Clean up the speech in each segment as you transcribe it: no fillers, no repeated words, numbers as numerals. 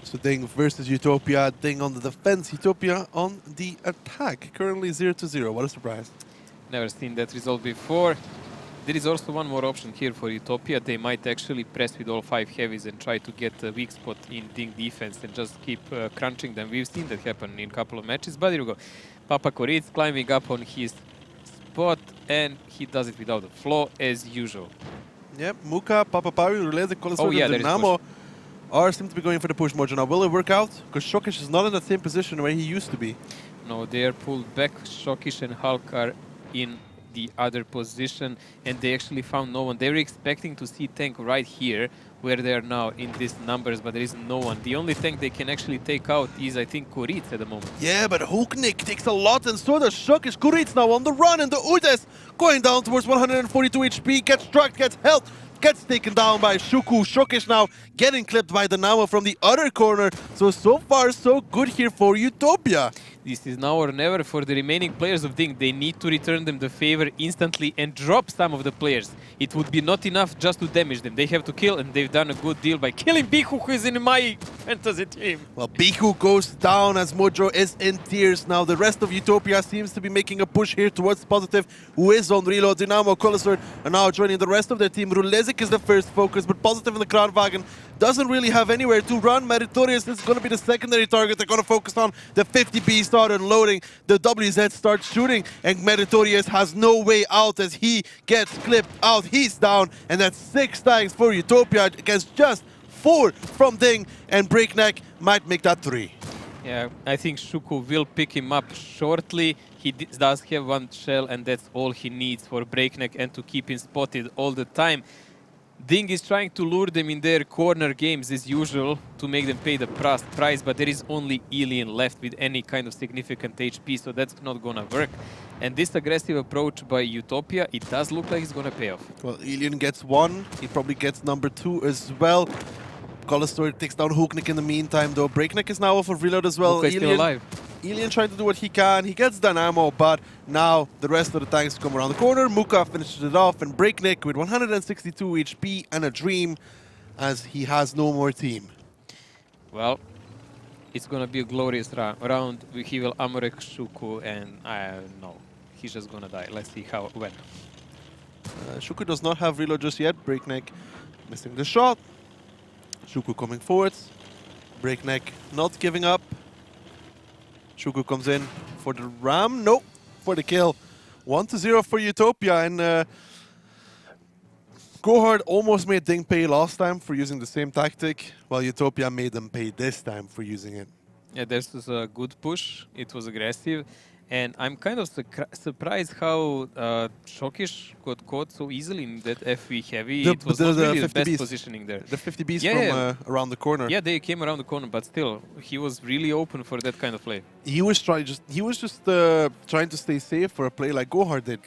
So DiNG versus UTOPIA. DiNG on the defense, UTOPIA on the attack. Currently 0-0. What a surprise. Never seen that result before. There is also one more option here for UTOPIA. They might actually press with all 5 heavies and try to get a weak spot in DiNG defense and just keep crunching them. We've seen that happen in a couple of matches. But here we go. Papa Koritz climbing up on his spot, and he does it without a flaw as usual. Yep, Muka, Papa Pavi, Relay, Colasol, and Dynamo seem to be going for the push mojo. Now, will it work out? Because Shokish is not in the same position where he used to be. No, they are pulled back. Shokish and Hulk are in the other position, and they actually found no one. They were expecting to see tank right here, where they are now in these numbers, but there is no one. The only tank they can actually take out is, I think, Kuritz at the moment. Yeah, but Huknik takes a lot, and so does Shokish. Kuritz now on the run, and the Udes going down towards 142 HP, gets struck, gets held, gets taken down by Shuku. Shokish now getting clipped by Dynamo from the other corner. So far, so good here for UTOPIA. This is now or never for the remaining players of DiNG. They need to return them the favor instantly and drop some of the players. It would be not enough just to damage them. They have to kill, and they've done a good deal by killing Bihu, who is in my fantasy team. Well, Bihu goes down as Mojo is in tears. Now the rest of UTOPIA seems to be making a push here towards Positive, who is on reload. Dynamo, Colasor are now joining the rest of their team. Rulezik is the first focus, but Positive in the Kranwagen doesn't really have anywhere to run. Meritorious is going to be the secondary target. They're going to focus on the 50B start unloading. The WZ starts shooting, and Meritorious has no way out as he gets clipped out. He's down, and that's 6 tags for UTOPIA against just 4 from DiNG, and Breakneck might make that 3. Yeah, I think Shuku will pick him up shortly. He does have 1 shell, and that's all he needs for Breakneck and to keep him spotted all the time. DiNG is trying to lure them in their corner games as usual to make them pay the price, but there is only Alien left with any kind of significant HP, so that's not gonna work. And this aggressive approach by UTOPIA, it does look like it's gonna pay off. Well, Alien gets 1, he probably gets number 2 as well. Colastor takes down Huknik in the meantime, though. Breakneck is now off of reload as well. Muka is still alive. Alien trying to do what he can. He gets Dynamo, but now the rest of the tanks come around the corner. Muka finishes it off, and Breakneck with 162 HP and a dream as he has no more team. Well, it's gonna be a glorious round. He will Amorek Shuku, and no, he's just gonna die. Let's see when. Shuku does not have reload just yet. Breakneck missing the shot. Shuku coming forwards. Breakneck not giving up. Shuku comes in for the ram. Nope, for the kill. 1-0 for UTOPIA, and Gohard almost made DiNG pay last time for using the same tactic, while UTOPIA made them pay this time for using it. Yeah, this was a good push. It was aggressive. And I'm kind of surprised how Shokish got caught so easily in that FV heavy. It was not really the best positioning there. The 50Bs from around the corner. Yeah, they came around the corner, but still, he was really open for that kind of play. He was trying to stay safe for a play like Gohard did,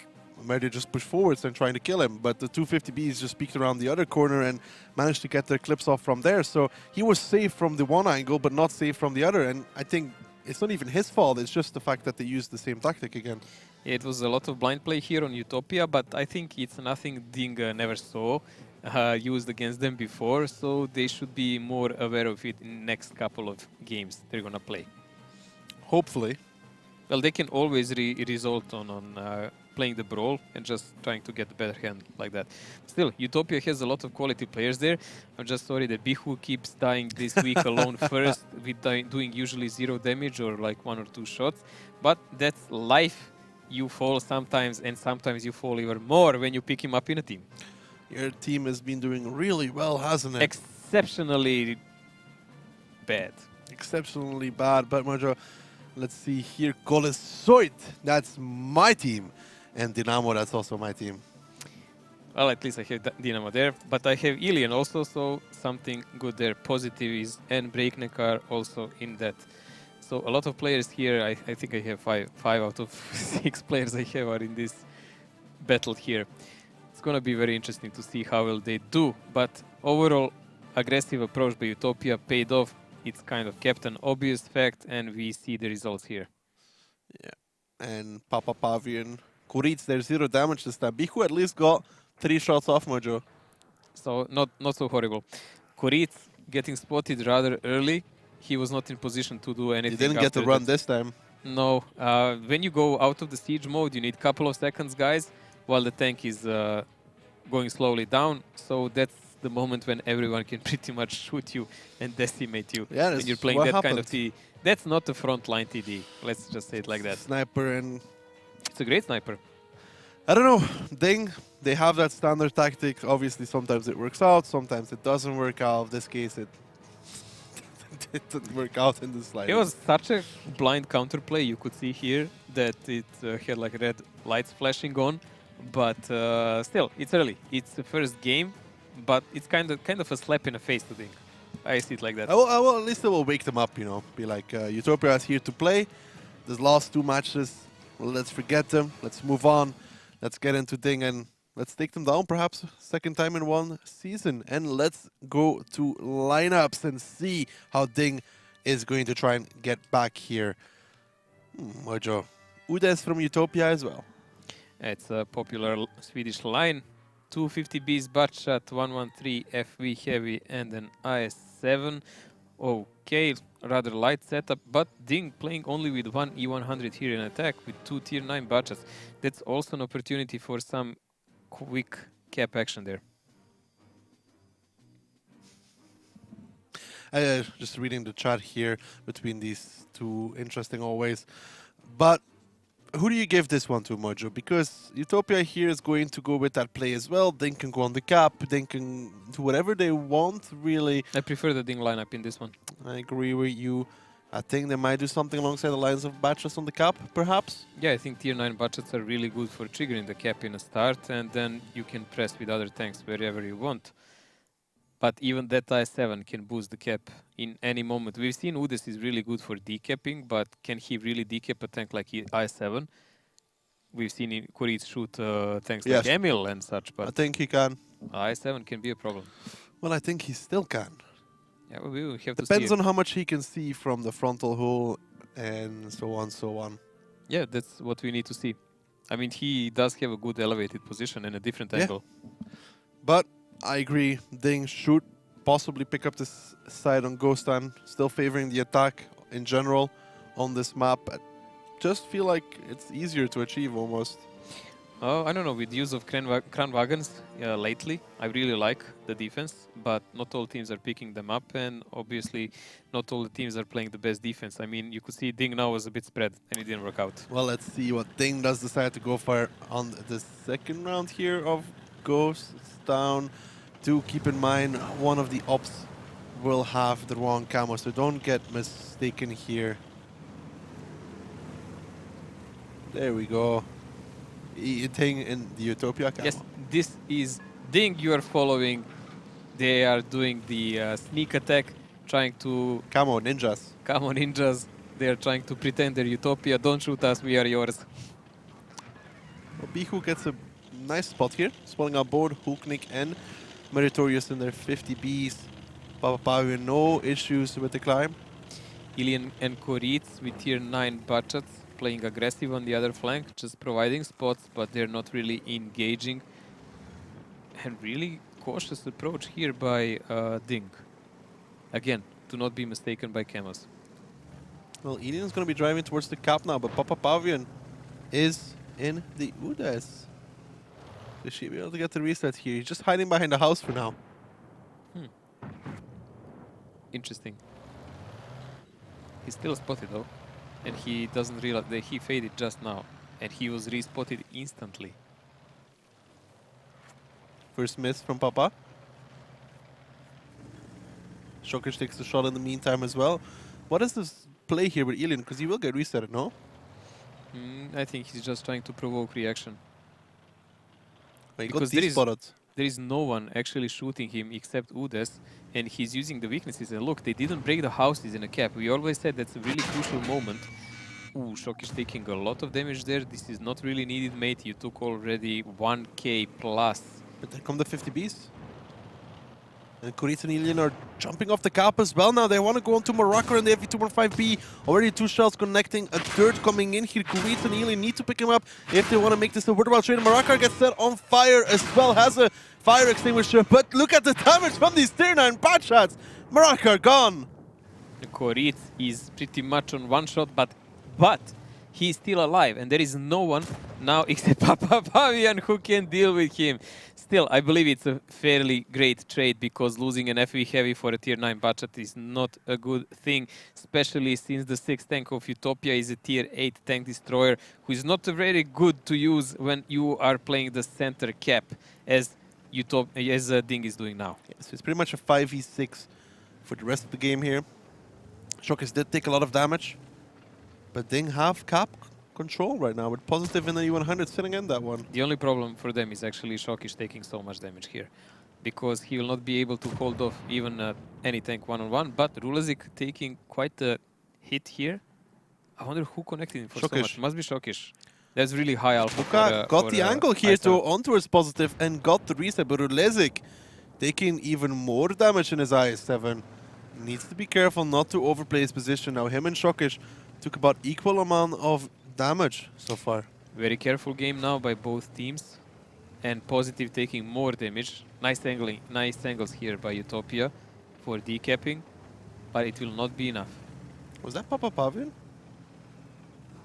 where they just push forwards and trying to kill him. But the 2 50Bs just peeked around the other corner and managed to get their clips off from there. So he was safe from the one angle, but not safe from the other. And I think it's not even his fault, it's just the fact that they used the same tactic again. It was a lot of blind play here on UTOPIA, but I think it's nothing DiNG never saw used against them before, so they should be more aware of it in the next couple of games they're gonna play. Hopefully. Well, they can always result on playing the brawl and just trying to get a better hand like that. Still, UTOPIA has a lot of quality players there. I'm just sorry that Bihu keeps dying this week alone first, with doing usually 0 damage or like 1 or 2 shots. But that's life. You fall sometimes, and sometimes you fall even more when you pick him up in a team. Your team has been doing really well, hasn't it? Exceptionally bad. Exceptionally bad, but Mojo, let's see here. Colesoit, that's my team. And Dynamo, that's also my team. Well, at least I have Dynamo there, but I have Alien also, so something good there. Positive is, and Breakneck are also in that. So a lot of players here. I think I have 5 out of 6 players I have are in this battle here. It's gonna be very interesting to see how well they do, but overall aggressive approach by UTOPIA paid off. It's kind of kept an obvious fact, and we see the results here. Yeah, and Papa Pavian, Kuritz, there's 0 damage this time. Bihu at least got 3 shots off Mojo. So not so horrible. Kuritz getting spotted rather early, he was not in position to do anything. He didn't get to run this time. No. When you go out of the siege mode, you need a couple of seconds, guys, while the tank is going slowly down. So that's the moment when everyone can pretty much shoot you and decimate you. Yeah, when you're playing that kind of TD. That's not a frontline TD. Let's just say it like that. Sniper and... It's a great sniper. I don't know. DiNG, they have that standard tactic. Obviously, sometimes it works out, sometimes it doesn't work out. In this case, it didn't work out in the slightest. It was such a blind counterplay. You could see here that it had like red lights flashing on, but still, it's early. It's the first game, but it's kind of a slap in the face to DiNG. I see it like that. I will, at least it will wake them up, you know. Be like, Utopia is here to play. These last 2 matches, well, let's forget them. Let's move on. Let's get into DiNG and let's take them down, perhaps second time in 1 season. And let's go to lineups and see how DiNG is going to try and get back here. Mojo. Udes from Utopia as well. It's a popular Swedish line. 250Bs, Buttshot, 113 FV heavy, and an IS-7. Okay, rather light setup, but DiNG playing only with 1 E100 here in attack with 2 tier 9 Buttshots. That's also an opportunity for some quick cap action there. Just reading the chat here between these two, interesting always. But who do you give this one to, Mojo? Because Utopia here is going to go with that play as well. DiNG can go on the cap. DiNG can do whatever they want, really. I prefer the DiNG lineup in this one. I agree with you. I think they might do something alongside the lines of Batches on the cap, perhaps. Yeah, I think tier 9 Buttshots are really good for triggering the cap in a start, and then you can press with other tanks wherever you want. But even that I7 can boost the cap in any moment. We've seen Udes is really good for decapping, but can he really decap a tank like I7? We've seen Kuric shoot tanks like Emil and such, but I think he can. I7 can be a problem. Well, I think he still can. Yeah, we will have to see. Depends on how much he can see from the frontal hull and so on, so on. Yeah, that's what we need to see. I mean, he does have a good elevated position and a different angle. But I agree, DiNG should possibly pick up this side on Ghost Time, still favoring the attack in general on this map. I just feel like it's easier to achieve almost. I don't know, with use of Kranwagens lately, I really like the defense, but not all teams are picking them up, and obviously not all the teams are playing the best defense. I mean, you could see DiNG now was a bit spread, and it didn't work out. Well, let's see what DiNG does decide to go for on the second round here of Ghosts Down. Do keep in mind, one of the ops will have the wrong camo, so don't get mistaken here. There we go. DiNG in the Utopia camo. Yes, this is DiNG you are following. They are doing the sneak attack, trying to... Camo ninjas. Camo ninjas. They are trying to pretend they're Utopia. Don't shoot us, we are yours. Well, Bihu gets a nice spot here, spawning out both Hulknik and Meritorious in their 50Bs. Papapavian, no issues with the climb. Ilian and Kuric with tier 9 Buttshots, playing aggressive on the other flank, just providing spots, but they're not really engaging. And really cautious approach here by DiNG. Again, do not be mistaken by camos. Well, Ilian's going to be driving towards the cap now, but Papapavian is in the Udes. They should be able to get the reset here. He's just hiding behind the house for now. Interesting. He's still spotted though. And he doesn't realize that he faded just now. And he was respotted instantly. First miss from Papa. Shokic takes the shot in the meantime as well. What is this play here with Ilian? Because he will get reset, no? I think he's just trying to provoke reaction. Because there is no one actually shooting him except Udes, and he's using the weaknesses. And look, they didn't break the houses in a cap. We always said that's a really crucial moment. Ooh, Shokic taking a lot of damage there. This is not really needed, mate. You took already 1k plus. But then come the 50Bs. And Kuric and Ilian are jumping off the cap as well now. They want to go on to Morocco and they have 215B. Already 2 shells connecting. A third coming in here. Kuric and Ilian need to pick him up if they want to make this a worthwhile trade. Morocco gets set on fire as well. Has a fire extinguisher. But look at the damage from these tier 9 bad shots. Morocco gone. Korit is pretty much on one shot, but he's still alive, and there is no one now except Papa Pavian who can deal with him. Still, I believe it's a fairly great trade because losing an FV heavy for a tier 9 budget is not a good thing, especially since the 6th tank of Utopia is a tier 8 tank destroyer who is not very good to use when you are playing the center cap as DiNG is doing now. Yeah, so it's pretty much a 5v6 for the rest of the game here. Shockers did take a lot of damage, but DiNG have cap control right now with positive in the E100 sitting in that one. The only problem for them is actually Shokish taking so much damage here, because he will not be able to hold off even any tank one-on-one, but Rulezik taking quite a hit here. I wonder who connected him for so much. Must be Shokish. That's really high alpha. Luka got the angle here to on towards positive and got the reset, but Rulezik taking even more damage in his IS-7. Needs to be careful not to overplay his position. Now him and Shokish took about equal amount of damage so far. Very careful game now by both teams. And Positive taking more damage. Nice angles here by Utopia for decapping, but it will not be enough. Was that Papa Pavian?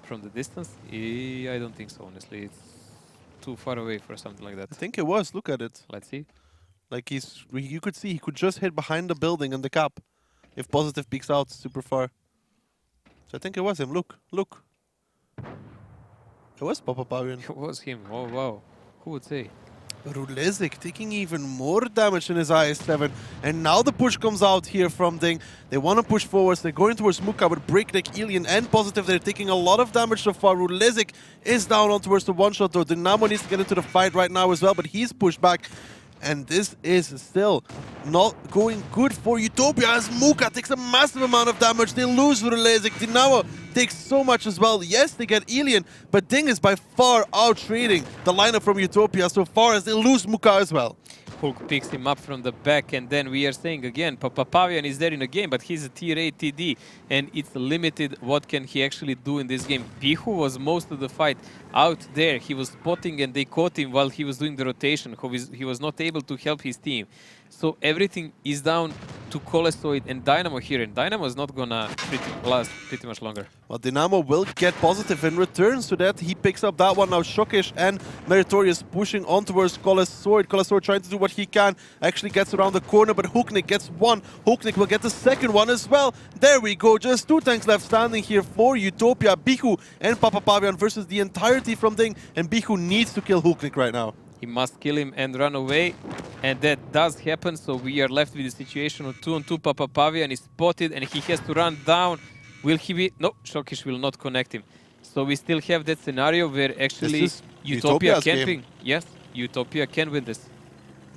From the distance? I don't think so, honestly. It's too far away for something like that. I think it was. Look at it. Let's see. Like you could see he could just hit behind the building and the cap if Positive peeks out super far. So I think it was him. Look. It was Papa Pavian. It was him. Oh, wow. Who would say? Rulezik taking even more damage in his IS-7. And now the push comes out here from DiNG. They want to push forwards. They're going towards Muka with Breakneck, Alien, and Positive. They're taking a lot of damage so far. Rulezik is down on towards the one-shot, though. Dynamo needs to get into the fight right now as well, but he's pushed back. And this is still not going good for Utopia as Muka takes a massive amount of damage. They lose Rulezik. Dynamo takes so much as well. Yes, they get Alien, but DiNG is by far out-trading the lineup from Utopia so far as they lose Muka as well. Hulk picks him up from the back, and then we are saying again, Papa Pavian is there in the game, but he's a tier 8 TD, and it's limited what can he actually do in this game. Bihu was most of the fight out there. He was spotting, and they caught him while he was doing the rotation. He was not able to help his team. So everything is down to Colesoid and Dynamo here, and Dynamo is not gonna last pretty much longer. Well, Dynamo will get Positive in return, so that he picks up that one. Now Shokish and Meritorious pushing on towards Colesoid. Colesoid trying to do what he can, actually gets around the corner, but Hooknik gets one. Hooknik will get the second one as well. There we go, just two tanks left standing here for Utopia. Bihu and Papa Pavian versus the entirety from DiNG, and Bihu needs to kill Hooknik right now. He must kill him and run away, and that does happen, so we are left with the situation of 2-on-2. Papa Pavian is spotted, and he has to run down. Will he be... No, Shokish will not connect him. So we still have that scenario where actually Utopia camping. Yes, Utopia can win this.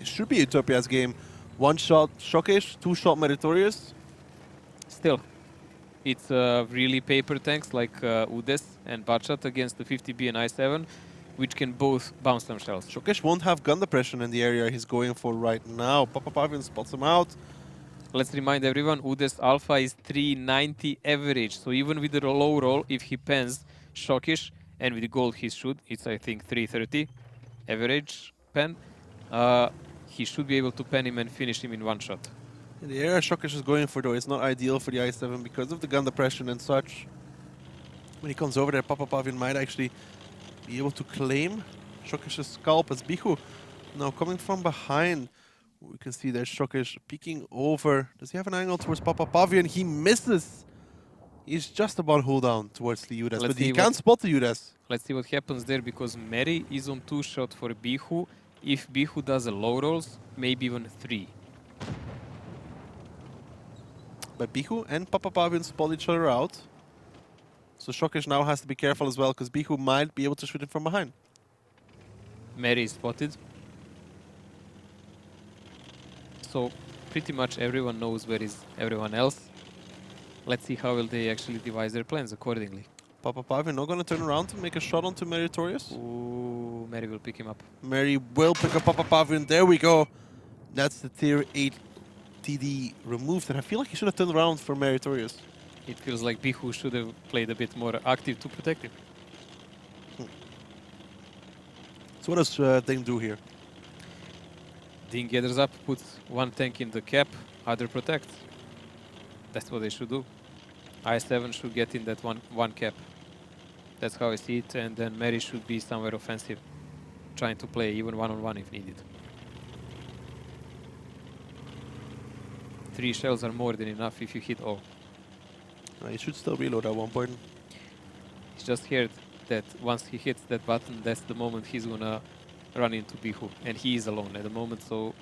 It should be Utopia's game. One shot Shokish, two shot Meritorious. Still, it's really paper tanks like Udes and Batchat against the 50B and I7, which can both bounce themselves. Shokish won't have gun depression in the area he's going for right now. Papa Pavian spots him out. Let's remind everyone, Udes Alpha is 390 average, so even with the low roll, if he pens Shokish, and with the gold he should, it's I think 330 average pen, he should be able to pen him and finish him in one shot. In the area Shokish is going for, though, it's not ideal for the I7 because of the gun depression and such. When he comes over there, Papa Pavian might actually be able to claim Shokish's scalp as Bihu. Now coming from behind, we can see that Shokish peeking over. Does he have an angle towards Papa Pavian? He misses. He's just about hold down towards the Udes, but he can't spot the Udes. Let's see what happens there, because Mary is on 2-shot for Bihu. If Bihu does a low rolls, maybe even 3. But Bihu and Papa Pavian spot each other out. So Shokish now has to be careful as well, because Bihu might be able to shoot him from behind. Mary is spotted. So pretty much everyone knows where is everyone else. Let's see how will they actually devise their plans accordingly. Papa Pavian not going to turn around to make a shot onto Meritorious. Ooh, Mary will pick him up. Mary will pick up Papa Pavian. There we go. That's the tier 8 TD removed. And I feel like he should have turned around for Meritorious. It feels like Bihu should have played a bit more active to protect him. So what does DiNG do here? DiNG gathers up, puts one tank in the cap, other protects. That's what they should do. I7 should get in that one cap. That's how I see it, and then Mary should be somewhere offensive, trying to play even one-on-one if needed. 3 shells are more than enough if you hit all. He should still reload at one point. He's just heard that once he hits that button, that's the moment he's gonna run into Bihu, and he is alone at the moment, so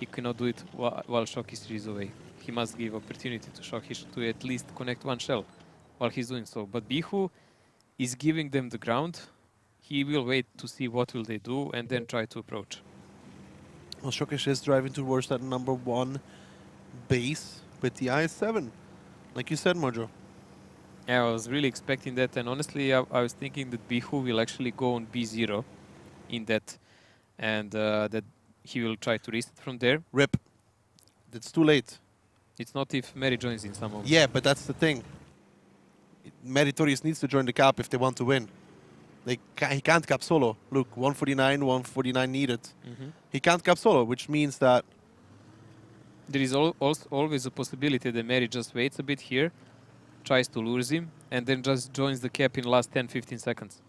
he cannot do it while Shokish is away. He must give opportunity to Shokish to at least connect one shell while he's doing so. But Bihu is giving them the ground. He will wait to see what will they do and then try to approach. Well, Shokish is driving towards that number 1 base with the I7. Like you said, Mojo. Yeah, I was really expecting that, and honestly, I was thinking that Bihu will actually go on B0 in that, and that he will try to reset from there. Rip. It's too late. It's not if Mary joins in some moment. Yeah, but that's the thing. Meritorious needs to join the cap if they want to win. He can't cap solo. Look, 149 needed. He can't cap solo, which means that... There is always a possibility that Mary just waits a bit here, tries to lure him, and then just joins the cap in last 10-15 seconds.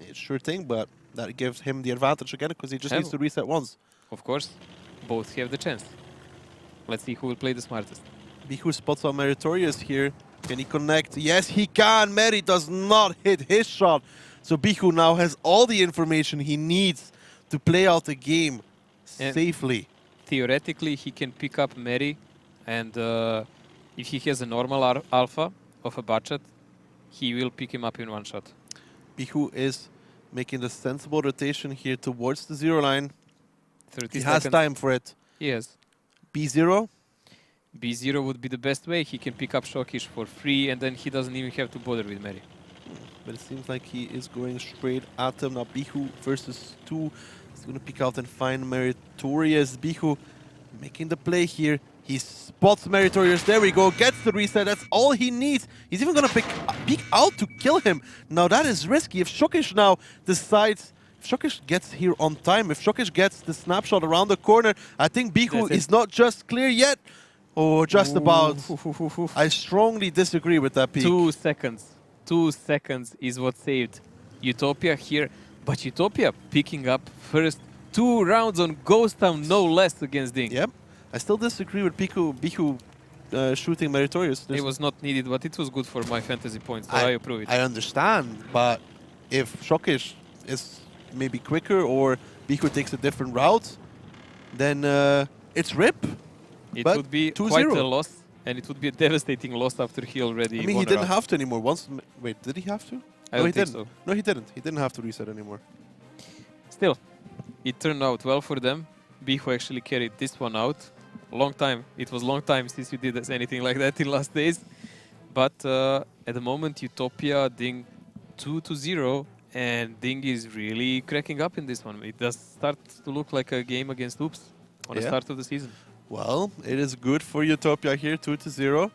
It's sure thing, but that gives him the advantage again, because he just needs to reset once. Of course, both have the chance. Let's see who will play the smartest. Bihu spots on Meritorious here. Can he connect? Yes, he can. Meri does not hit his shot. So Bihu now has all the information he needs to play out the game safely. Theoretically, he can pick up Meri, and if he has a normal alpha of a budget, he will pick him up in one shot. Bihu is making the sensible rotation here towards the 0 line. 30 he has time for it. Yes. B0? B0 would be the best way. He can pick up Shokish for free, and then he doesn't even have to bother with Meri. But it seems like he is going straight at him. Now Bihu versus 2. He's going to pick out and find Meritorious. Bihu making the play here. He spots Meritorious. There we go. Gets the reset. That's all he needs. He's even going to peek out to kill him. Now that is risky. If Shokish now decides... If Shokish gets here on time, if Shokish gets the snapshot around the corner, I think Bihu is not just clear yet. Oh, just about. I strongly disagree with that peak. 2 seconds. 2 seconds is what saved Utopia here. But Utopia picking up first 2 rounds on Ghost Town, no less, against DiNG. Yep. I still disagree with Bihu shooting Meritorious. It was not needed, but it was good for my fantasy points, so I approve it. I understand, but if Shokish is maybe quicker or Bihu takes a different route, then it's rip. It would be quite a loss, and it would be a devastating loss after he already I mean, he didn't have to anymore. Wait, did he have to? I don't think so. No, he didn't. He didn't have to reset anymore. Still, it turned out well for them. Bihu actually carried this one out. Long time. It was long time since you did anything like that in last days. But at the moment, Utopia, DiNG 2-0, and DiNG is really cracking up in this one. It does start to look like a game against Oops on the start of the season. Well, it is good for Utopia here, 2-0.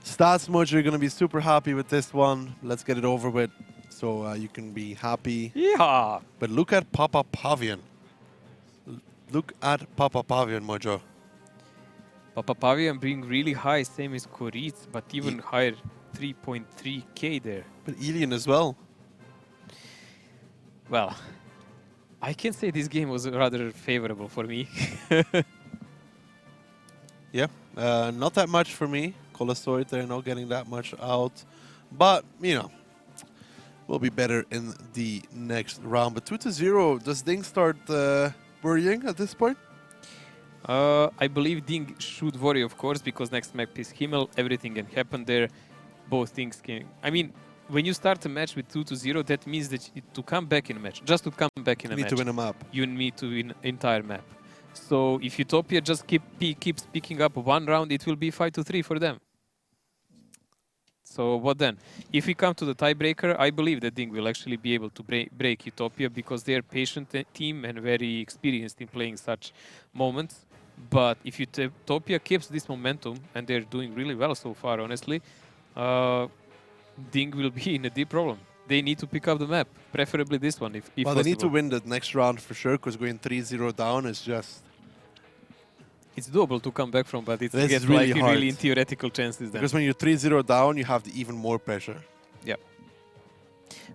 Stats Mojo, you're going to be super happy with this one. Let's get it over with so you can be happy. Yeah. But look at Papa Pavian. Look at Papa Pavian, Mojo. Papa Pavian being really high, same as Koritz, but even higher, 3.3k there. But Ilian as well. Well, I can say this game was rather favorable for me. Yeah, not that much for me. Colosoid, they're not getting that much out. But, you know, we'll be better in the next round. But 2-0, does DiNG start worrying at this point? I believe DiNG should worry, of course, because next map is Himmel. Everything can happen there. Both things can... I mean, when you start a match with 2-0, that means that to come back in a match, just to come back in a match, you need to win a map. You need to win entire map. So if Utopia just keeps picking up one round, it will be 5-3 for them. So what then? If we come to the tiebreaker, I believe that DiNG will actually be able to break Utopia because they are patient team and very experienced in playing such moments. But if Utopia keeps this momentum, and they're doing really well so far, honestly, DiNG will be in a deep problem. They need to pick up the map, preferably this one, if well, possible. They need to win the next round for sure, because going 3-0 down is just... It's doable to come back from, but it's That's get really like hard. really in theoretical chances then. Because when you're 3-0 down, you have even more pressure. Yeah.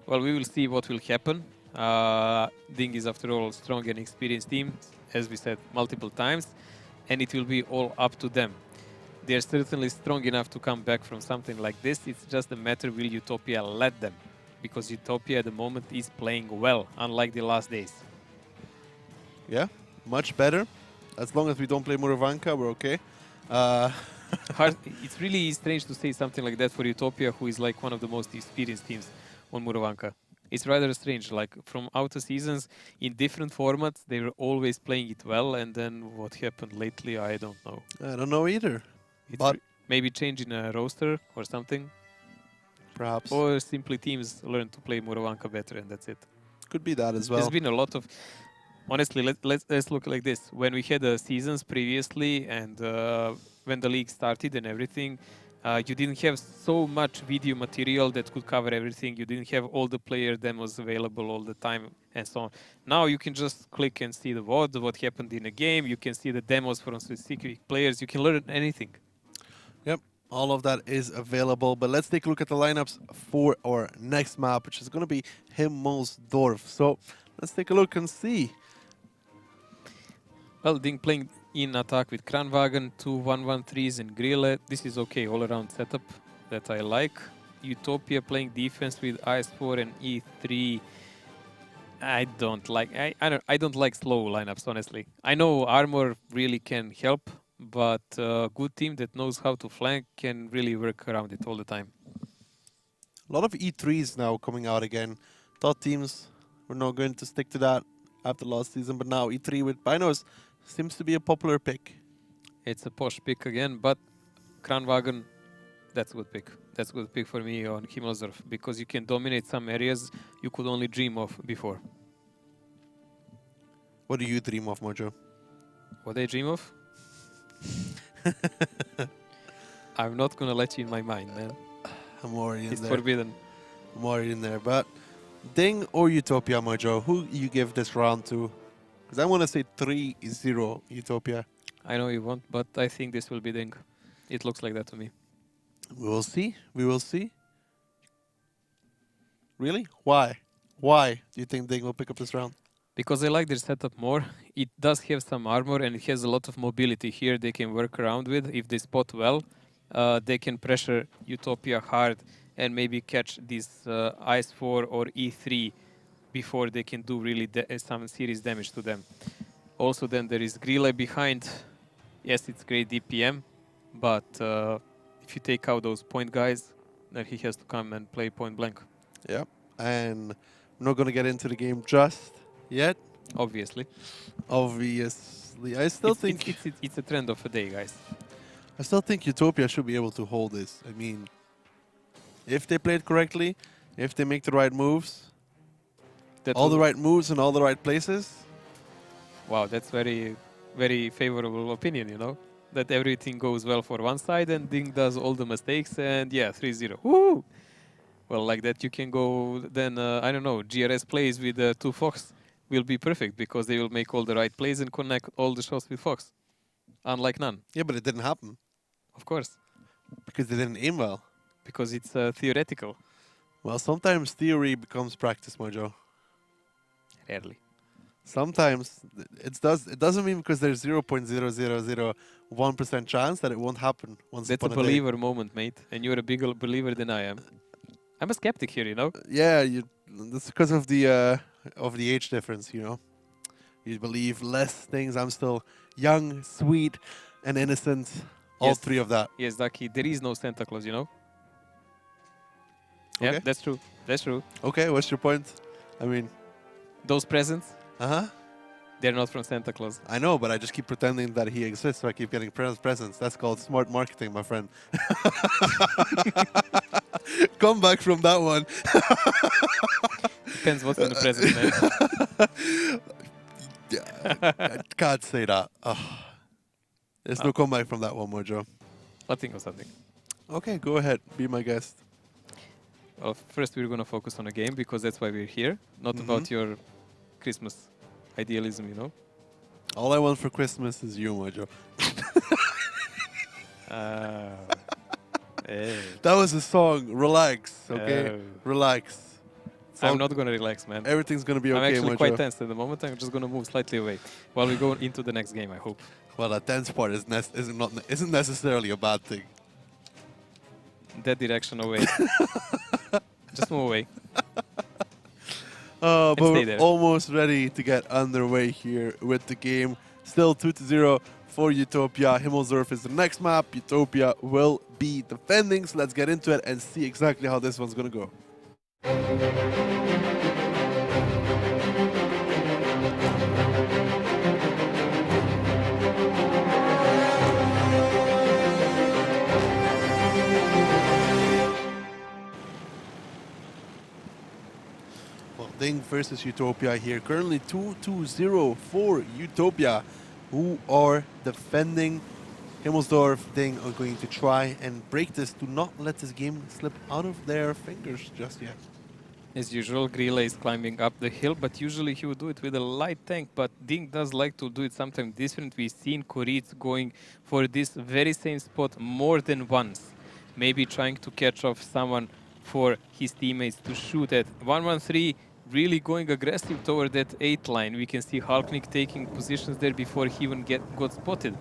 Well, we will see what will happen. DiNG is, after all, a strong and experienced team, as we said multiple times, and it will be all up to them. They're certainly strong enough to come back from something like this. It's just a matter, will UTOPIA let them? Because UTOPIA at the moment is playing well, unlike the last days. Yeah, much better. As long as we don't play Muravanka, we're okay. It's really strange to say something like that for UTOPIA, who is like one of the most experienced teams on Muravanka. It's rather strange, like from outer seasons, in different formats, they were always playing it well, and then what happened lately, I don't know. I don't know either. It's But maybe changing a roster or something, perhaps. or simply teams learn to play Muravanka better, and that's it. Could be that as well. There's been a lot of... Honestly, let's look like this. When we had seasons previously, and when the league started and everything, you didn't have so much video material that could cover everything. You didn't have all the player demos available all the time and so on. Now you can just click and see the VOD, what happened in a game. You can see the demos from specific players. You can learn anything. Yep, all of that is available. But let's take a look at the lineups for our next map, which is going to be Himmelsdorf. So let's take a look and see. Well, DiNG playing in attack with Kranwagen, 2 1-1-3s and Grille. This is okay, all-around setup that I like. UTOPIA playing defense with IS4 and E3. I don't like slow lineups, honestly. I know armor really can help, but a good team that knows how to flank can really work around it all the time. A lot of E3s now coming out again. Thought teams were not going to stick to that after last season, but now E3 with binos seems to be a popular pick. It's a posh pick again, but Kranwagen, that's a good pick. That's a good pick for me on Himmelsdorf, because you can dominate some areas you could only dream of before. What do you dream of, Mojo? What I dream of? I'm not gonna let you in my mind, man. I'm already in It's there. forbidden. I'm already in there. But DiNG or UTOPIA, Mojo? Who you give this round to? Because I want to say 3-0 UTOPIA. I know you won't, but I think this will be DiNG. It looks like that to me. We will see. We will see. Really? Why? Why do you think DiNG will pick up this round? Because I like their setup more. It does have some armor and it has a lot of mobility here they can work around with. If they spot well, they can pressure UTOPIA hard and maybe catch this IS4 or E3 before they can do really some serious damage to them. Also, then there is Grille behind. Yes, it's great DPM, but if you take out those point guys, then he has to come and play point blank. Yeah. And I'm not going to get into the game just yet. Obviously. Obviously. I still think it's a trend of a day, guys. I still think UTOPIA should be able to hold this. I mean, if they play it correctly, if they make the right moves, all the right moves in all the right places. Wow, that's very, very favorable opinion, you know? That everything goes well for one side and DiNG does all the mistakes and yeah, 3-0. Woo! Well, like that you can go then, I don't know, GRS plays with 2 Fox will be perfect because they will make all the right plays and connect all the shots with Fox. Unlike none. Yeah, but it didn't happen. Of course. Because they didn't aim well. Because it's theoretical. Well, sometimes theory becomes practice, Mojo. Rarely. Sometimes it doesn't mean because there's 0.0001% chance that it won't happen once That's a upon a day. believer moment, mate. And you're a bigger believer than I am. I'm a skeptic here, you know? Yeah, that's because of the age difference, you know. You believe less things. I'm still young, sweet, and innocent. All Yes. 3 of that. Yes, Ducky, there is no Santa Claus, you know? Okay. Yeah, that's true. That's true. Okay, what's your point? I mean, Those presents, uh-huh. they're not from Santa Claus. I know, but I just keep pretending that he exists, so I keep getting presents. That's called smart marketing, my friend. Come back from that one. Depends what's in the present, man. Yeah, I can't say that. There's no comeback from that one, Mojo. I'll think of something. Okay, go ahead. Be my guest. Well, first we're going to focus on a game because that's why we're here, not about your Christmas idealism, you know? All I want for Christmas is you, Mojo. Hey. That was a song. Relax, okay? Oh. Relax. It's I'm all- not gonna relax, man. Everything's gonna be okay, I'm actually Mojo. quite tense at the moment. I'm just gonna move slightly away while we go into the next game, I hope. Well, that tense part isn't necessarily a bad thing. That direction away. Just move away. But stay we're there. almost ready to get underway here with the game. Still 2-0 for Utopia. Himmelsdorf is the next map. Utopia will be defending. So let's get into it and see exactly how this one's gonna go. Well, DiNG versus Utopia here. Currently 2-0 for Utopia, who are defending. Himmelsdorf, DiNG are going to try and break this. Do not let this game slip out of their fingers just yet. As usual, Grille is climbing up the hill, but usually he would do it with a light tank, but DiNG does like to do it sometimes different. We've seen Koritz going for this very same spot more than once. Maybe trying to catch off someone for his teammates to shoot at. 1-1-3, really going aggressive toward that 8 line. We can see Halknik taking positions there before he even got spotted.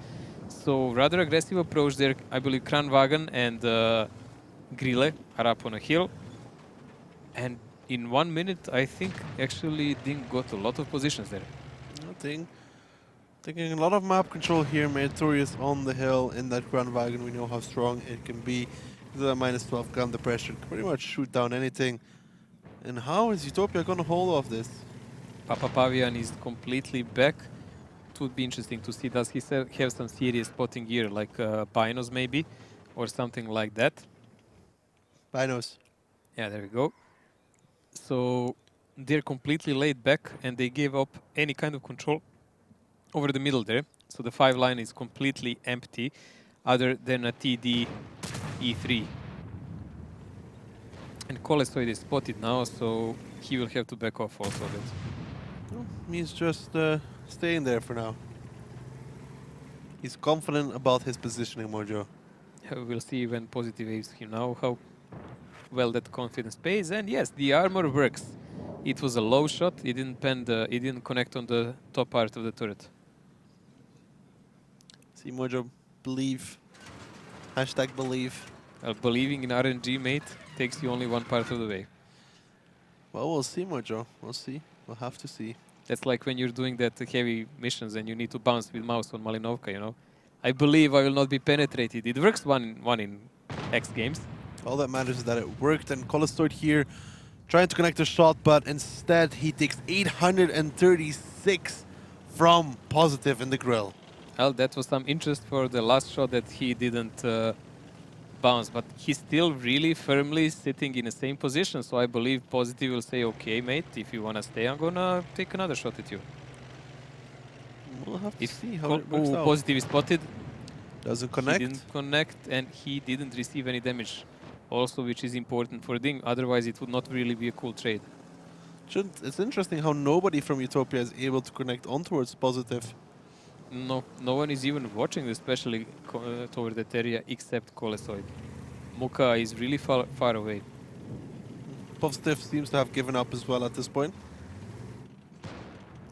So rather aggressive approach there. I believe Kranwagen and Grille are up on a hill. And in 1 minute, I think actually DiNG got a lot of positions there. DiNG taking a lot of map control here. Meritorious on the hill in that Kranwagen. We know how strong it can be. The -12 gun, the pressure can pretty much shoot down anything. And how is Utopia going to hold off this? Papapavian is completely back. It would be interesting to see, does he have some serious spotting gear, like Binos maybe, or something like that. Binos. Yeah, there we go. So they're completely laid back and they gave up any kind of control over the middle there. So the 5 line is completely empty other than a TD E3. And Colesoid is spotted now, so he will have to back off also a bit. Well, he's just staying there for now. He's confident about his positioning, Mojo. We'll see when Positive aims him now, how well that confidence pays. And yes, the armor works. It was a low shot. It didn't it didn't connect on the top part of the turret. See, Mojo, believe. Hashtag believe. Believing in RNG, mate, takes you only one part of the way. Well, we'll see, Mojo. We'll see. We'll have to see. That's like when you're doing that heavy missions and you need to bounce with mouse on Malinovka, you know. I believe I will not be penetrated. It works one in X games. All that matters is that it worked, and Colestoid here trying to connect a shot, but instead he takes 836 from Positive in the grill. Well, that was some interest for the last shot that he didn't bounce, but he's still really firmly sitting in the same position, so I believe Positive will say, okay, mate, if you want to stay, I'm going to take another shot at you. We'll have to If see how it works out. Positive is spotted, Doesn't connect. he didn't connect and he didn't receive any damage. Also, which is important for DiNG, otherwise it would not really be a cool trade. It's interesting how nobody from Utopia is able to connect on towards Positive. No one is even watching, especially toward that area, except Colesoid. Muka is really far away. Positive seems to have given up as well at this point.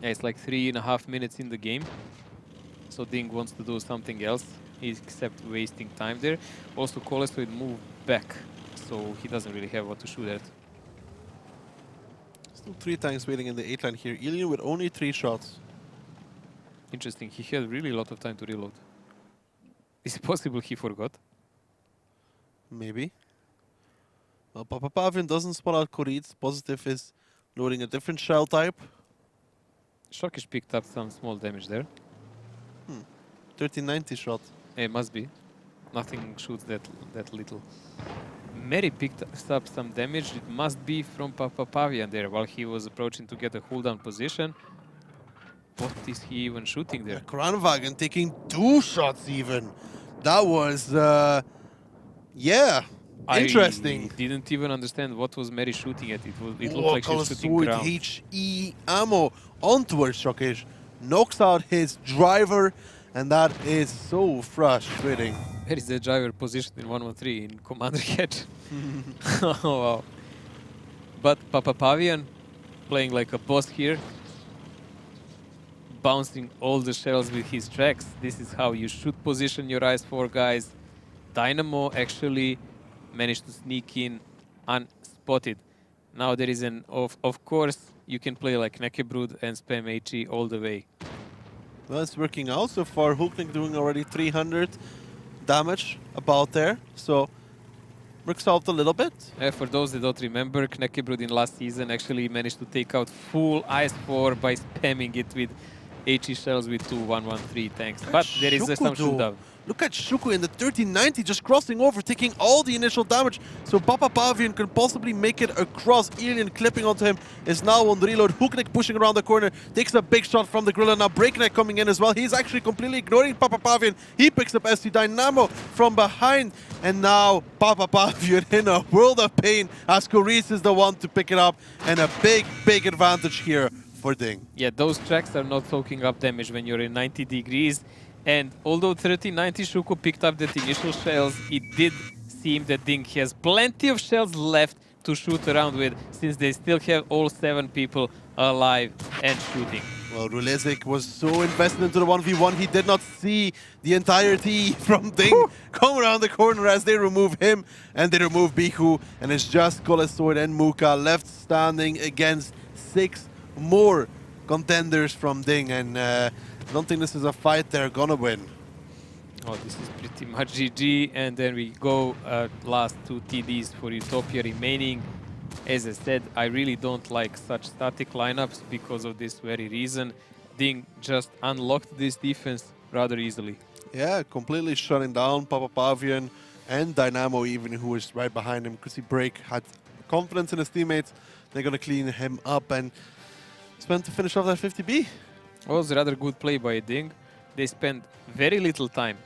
Yeah, it's like 3.5 minutes in the game. So DiNG wants to do something else, except wasting time there. Also, Colesoid moved back, so he doesn't really have what to shoot at. Still 3 tanks waiting in the 8 line here. Ilian with only 3 shots. Interesting, he had really a lot of time to reload. Is it possible he forgot? Maybe. Well, Papapavian doesn't spot out Koritz. Positive is loading a different shell type. Shokish picked up some small damage there. 1390 shot. It must be. Nothing shoots that little. Mary picked up some damage. It must be from Papapavian there while he was approaching to get a hold-down position. What is he even shooting there? Kranwagen taking 2 shots even. That was, yeah, interesting. I didn't even understand what was Mary shooting at. It looked like she was shooting With ground. HE ammo on towards Shokish. Knocks out his driver And that is so frustrating. Where is the driver positioned in 113 in Commander Catch? Oh, wow. But Papa Pavian playing like a boss here, bouncing all the shells with his tracks. This is how you should position your IS-4 guys. Dynamo actually managed to sneak in unspotted. Now there is an of course you can play like Nekebrood and spam HE all the way. Well, it's working out so far. Hooknik doing already 300 damage about there. So works out a little bit. For those that don't remember, Nekebrood in last season actually managed to take out full IS-4 by spamming it with HE shells with 113 tanks. But there is some shootdown. Look at Shuku in the 1390 just crossing over, taking all the initial damage. So Papa Pavian can possibly make it across. Alien clipping onto him is now on the reload. Hooknik pushing around the corner, takes a big shot from the gorilla. Now Breakneck coming in as well. He's actually completely ignoring Papa Pavian. He picks up SC Dynamo from behind. And now Papa Pavian in a world of pain as Coris is the one to pick it up. And a big, big advantage here for DiNG. Yeah, those tracks are not soaking up damage when you're in 90 degrees. And although 1390 Shuko picked up that initial shells, it did seem that DiNG has plenty of shells left to shoot around with, since they still have all 7 people alive and shooting. Well, Rulezik was so invested into the 1v1, he did not see the entirety from DiNG come around the corner as they remove him and they remove Bihu. And it's just Kolesword and Muka left standing against 6 more contenders from DiNG. And I don't think this is a fight they're gonna win. Oh, this is pretty much GG. And then we go last 2 TDs for Utopia remaining. As I said, I really don't like such static lineups because of this very reason. DiNG just unlocked this defense rather easily. Yeah, completely shutting down Papa Pavian and Dynamo even, who is right behind him. Because he Break had confidence in his teammates. They're gonna clean him up and spend to finish off that 50B. Was rather good play by DiNG. They spent very little time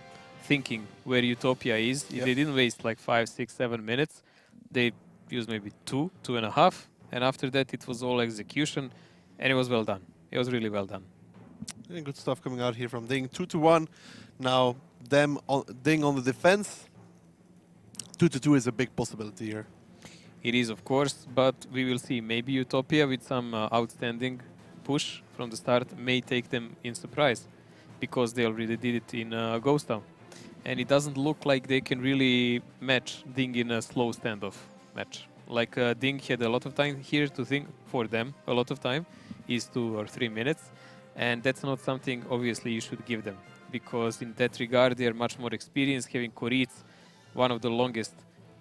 thinking where Utopia is. Yep. They didn't waste like 5, 6, 7 minutes. They used maybe 2, 2.5. And after that, it was all execution. And it was well done. It was really well done. Yeah, good stuff coming out here from DiNG. 2-1. Now, DiNG on the defense. 2-2 is a big possibility here. It is, of course, but we will see. Maybe Utopia with some outstanding push from the start may take them in surprise, because they already did it in Ghost Town. And it doesn't look like they can really match DiNG in a slow standoff match. Like DiNG had a lot of time here to think for them. A lot of time is 2 or 3 minutes. And that's not something obviously you should give them, because in that regard they are much more experienced, having Koritz, one of the longest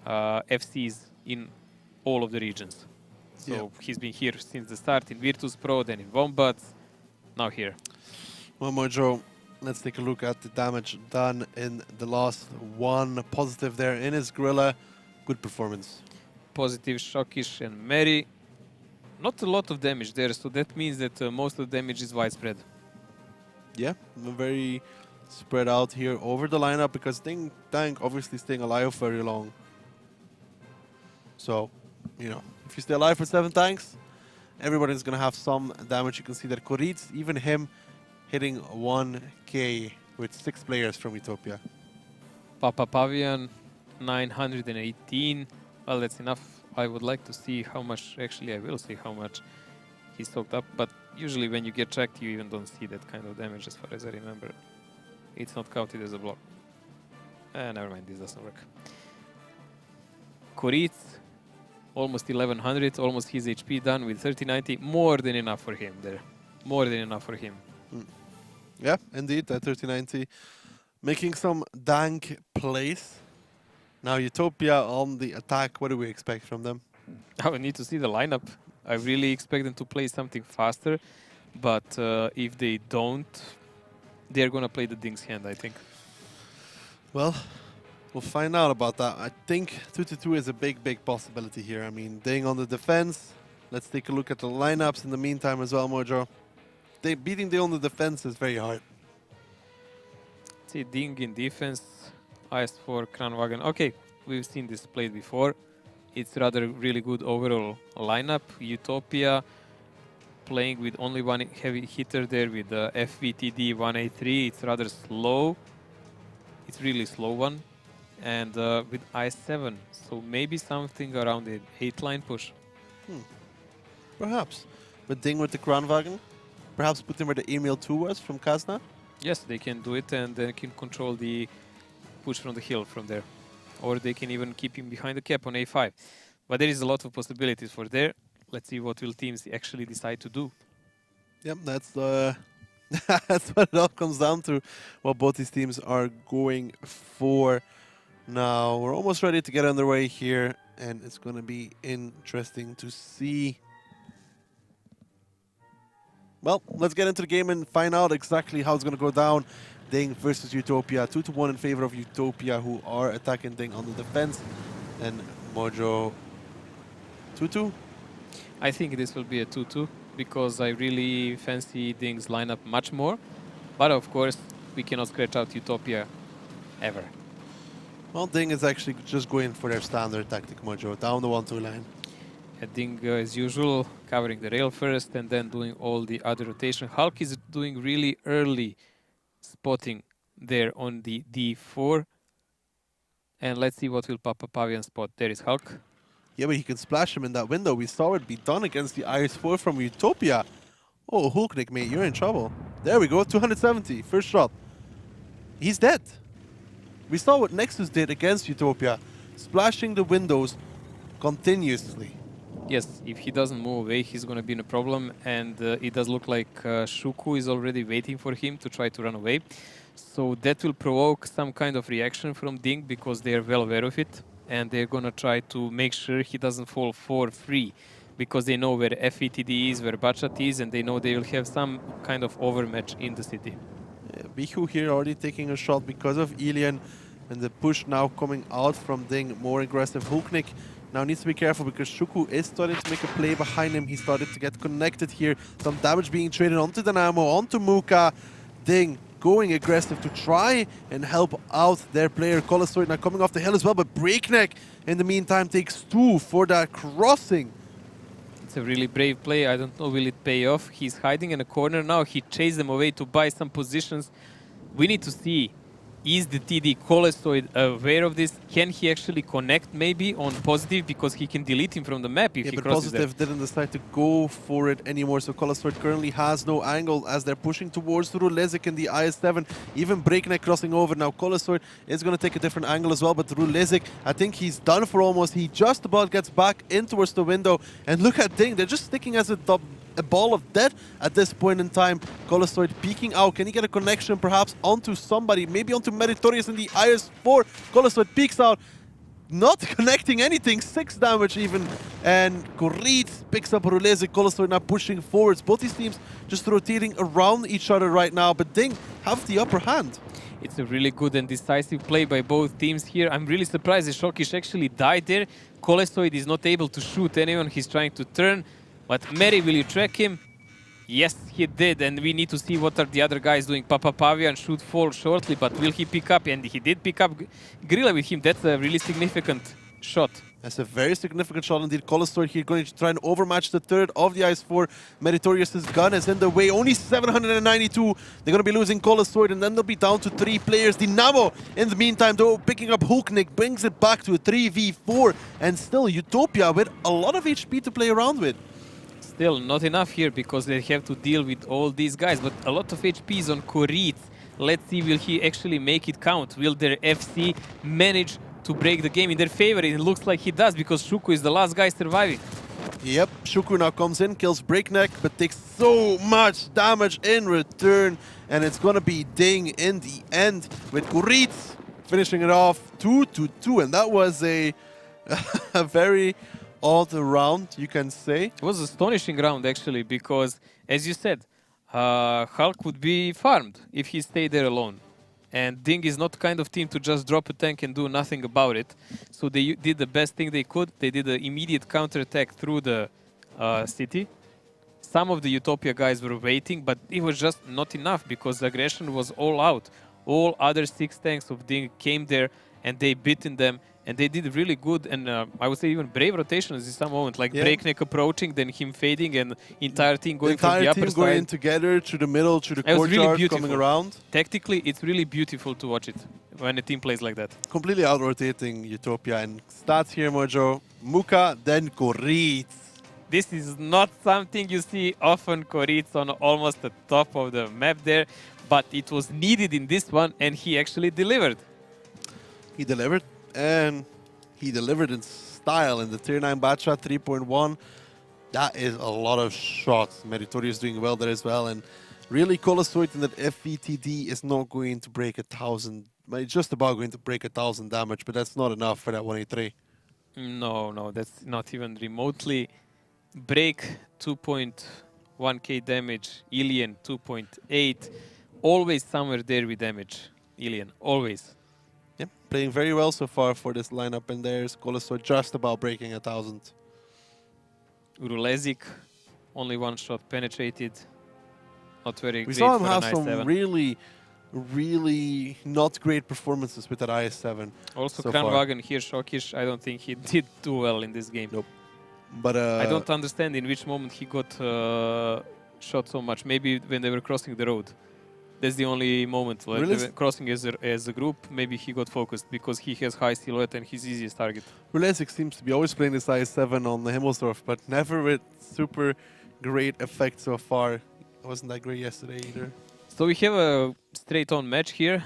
FCs in all of the regions. So yeah. He's been here since the start in Virtus Pro, then in Wombats, now here. Well, Mojo, let's take a look at the damage done in the last one. Positive there in his gorilla. Good performance. Positive, Shockish and Mary. Not a lot of damage there, so that means that most of the damage is widespread. Yeah, very spread out here over the lineup, because DiNG tank obviously staying alive very long. So, you know, if you stay alive for 7 tanks, everybody's gonna have some damage. You can see that Koritz, even him, hitting 1k with 6 players from Utopia. Papa Pavian, 918. Well, that's enough. I would like to see how much, actually I will see how much he soaked up, but usually when you get checked, you even don't see that kind of damage as far as I remember. It's not counted as a block. Never mind, this doesn't work. Koritz, almost 1100, almost his HP done with 3090. More than enough for him there. More than enough for him. Yeah, indeed, that 3090. Making some dank plays. Now Utopia on the attack. What do we expect from them? I would need to see the lineup. I really expect them to play something faster, but if they don't, they're going to play the DiNG's hand, I think. Well, we'll find out about that. I think 2-2 is a big, big possibility here. I mean, DiNG on the defense. Let's take a look at the lineups in the meantime as well, Mojo. Beating DiNG on the defense is very hard. See, DiNG in defense, IS-4, Kranwagen. Okay, we've seen this played before. It's rather really good overall lineup. Utopia playing with only one heavy hitter there with the FVTD 1A3. It's rather slow. It's really slow one. And with I7, so maybe something around the 8-line push. Perhaps. But DiNG with the Kranwagen? Perhaps put him where the Emil 2 was from Kazna? Yes, they can do it, and they can control the push from the hill from there. Or they can even keep him behind the cap on A5. But there is a lot of possibilities for there. Let's see what will teams actually decide to do. Yep, that's that's what it all comes down to, what both these teams are going for. Now, we're almost ready to get underway here, and it's going to be interesting to see. Well, let's get into the game and find out exactly how it's going to go down. DiNG versus UTOPIA, 2-1 in favor of UTOPIA, who are attacking DiNG on the defense. And Mojo, 2-2? I think this will be a 2-2 because I really fancy DiNG's lineup much more. But of course, we cannot scratch out UTOPIA ever. Well, DiNG is actually just going for their standard tactic, Mojo, down the 1-2 line. DiNG, as usual, covering the rail first and then doing all the other rotation. Hulk is doing really early spotting there on the D4. And let's see what will Papa Pavian spot. There is Hulk. Yeah, but he can splash him in that window. We saw it be done against the IS-4 from UTOPIA. Oh, Hulknik, mate, you're in trouble. There we go, 270, first shot. He's dead. We saw what Nexus did against UTOPIA, splashing the windows continuously. Yes, if he doesn't move away, he's going to be in a problem. And it does look like Shuku is already waiting for him to try to run away. So that will provoke some kind of reaction from DiNG because they are well aware of it. And they're going to try to make sure he doesn't fall for free because they know where FETD is, where Bachat is, and they know they will have some kind of overmatch in the city. Bihu here already taking a shot because of Ilian, and the push now coming out from DiNG, more aggressive. Hulknik now needs to be careful because Shuku is starting to make a play behind him. He started to get connected here. Some damage being traded onto Dynamo, onto Muka. DiNG going aggressive to try and help out their player. Colostoid now coming off the hill as well, but Breakneck in the meantime takes 2 for that crossing. It's a really brave play. I don't know will it pay off. He's hiding in a corner now. He chased them away to buy some positions. We need to see, is the TD Colostoid aware of this? Can he actually connect maybe on positive because he can delete him from the map if he but crosses positive didn't decide to go for it anymore, so Colostoid currently has no angle as they're pushing towards Rulezik in the IS-7. Even Breakneck crossing over. Now Colostoid is going to take a different angle as well, but Rulezik, I think he's done for almost. He just about gets back in towards the window, and look at DiNG, they're just sticking as a ball of death at this point in time. Colostoid peeking out. Can he get a connection perhaps onto somebody? Maybe onto Meritorious in the IS-4. Colostoid peeks out. Not connecting anything. 6 damage even. And Korit picks up Rulezik. Colostoid now pushing forwards. Both these teams just rotating around each other right now. But DiNG have the upper hand. It's a really good and decisive play by both teams here. I'm really surprised that Shokish actually died there. Colostoid is not able to shoot anyone. He's trying to turn. But Mary, will you track him? Yes, he did, and we need to see what are the other guys doing. Papa Pavian should fall shortly, but will he pick up? And he did pick up Grilla with him. That's a really significant shot. That's a very significant shot indeed. Colostoid here going to try and overmatch the third of the IS-4. Meritorious's gun is in the way. Only 792. They're going to be losing Colostoid, and then they'll be down to 3 players. Dynamo, in the meantime, though, picking up Hulknik, brings it back to a 3v4. And still, UTOPIA with a lot of HP to play around with. Still not enough here because they have to deal with all these guys, but a lot of HP is on Korit. Let's see, will he actually make it count? Will their FC manage to break the game in their favor? It looks like he does because Shuku is the last guy surviving. Yep, Shuku now comes in, kills Breakneck, but takes so much damage in return. And it's going to be DiNG in the end with Korit finishing it off 2-2. And that was a very odd round, you can say. It was an astonishing round, actually, because, as you said, Hulk would be farmed if he stayed there alone. And DiNG is not the kind of team to just drop a tank and do nothing about it. So they did the best thing they could. They did an immediate counterattack through the city. Some of the UTOPIA guys were waiting, but it was just not enough because the aggression was all out. All other 6 tanks of DiNG came there and they beaten them. And they did really good, and I would say even brave rotations in some moment, like Yeah. Breakneck approaching, then him fading, and entire team going the from entire the upper team going side. together through the middle, through the It was really courtyard, beautiful. coming around. Tactically, it's really beautiful to watch it when a team plays like that. Completely out-rotating Utopia. And stats here, Mojo. Muka, then Koritz. This is not something you see often. Koritz on almost the top of the map there, but it was needed in this one, and he actually delivered. He delivered, and he delivered in style in the tier 9 bat shot 3.1. That is a lot of shots. Meritorious doing well there as well, and really Colosoid that FVTD is not going to break 1,000. Well, it's just about going to break 1,000 damage, but that's not enough for that 183. No, that's not even remotely. Break 2.1k damage, Ilian 2.8. Always somewhere there with damage, Ilian, always. Yeah, playing very well so far for this lineup, and there's Colosoid just about breaking 1,000. Urulezik, only one shot penetrated. Not very We great saw him for have an some IS-7. really not great performances with that IS-7. Also, so far. Kranwagen here, Shokish, I don't think he did too well in this game. Nope. But I don't understand in which moment he got shot so much. Maybe when they were crossing the road. That's the only moment. Like Really? they were crossing as a group, maybe he got focused because he has high silhouette and his easiest target. Rulezik seems to be always playing this IS-7 on the Himmelsdorf, but never with super great effect so far. It wasn't that great yesterday either. So we have a straight-on match here.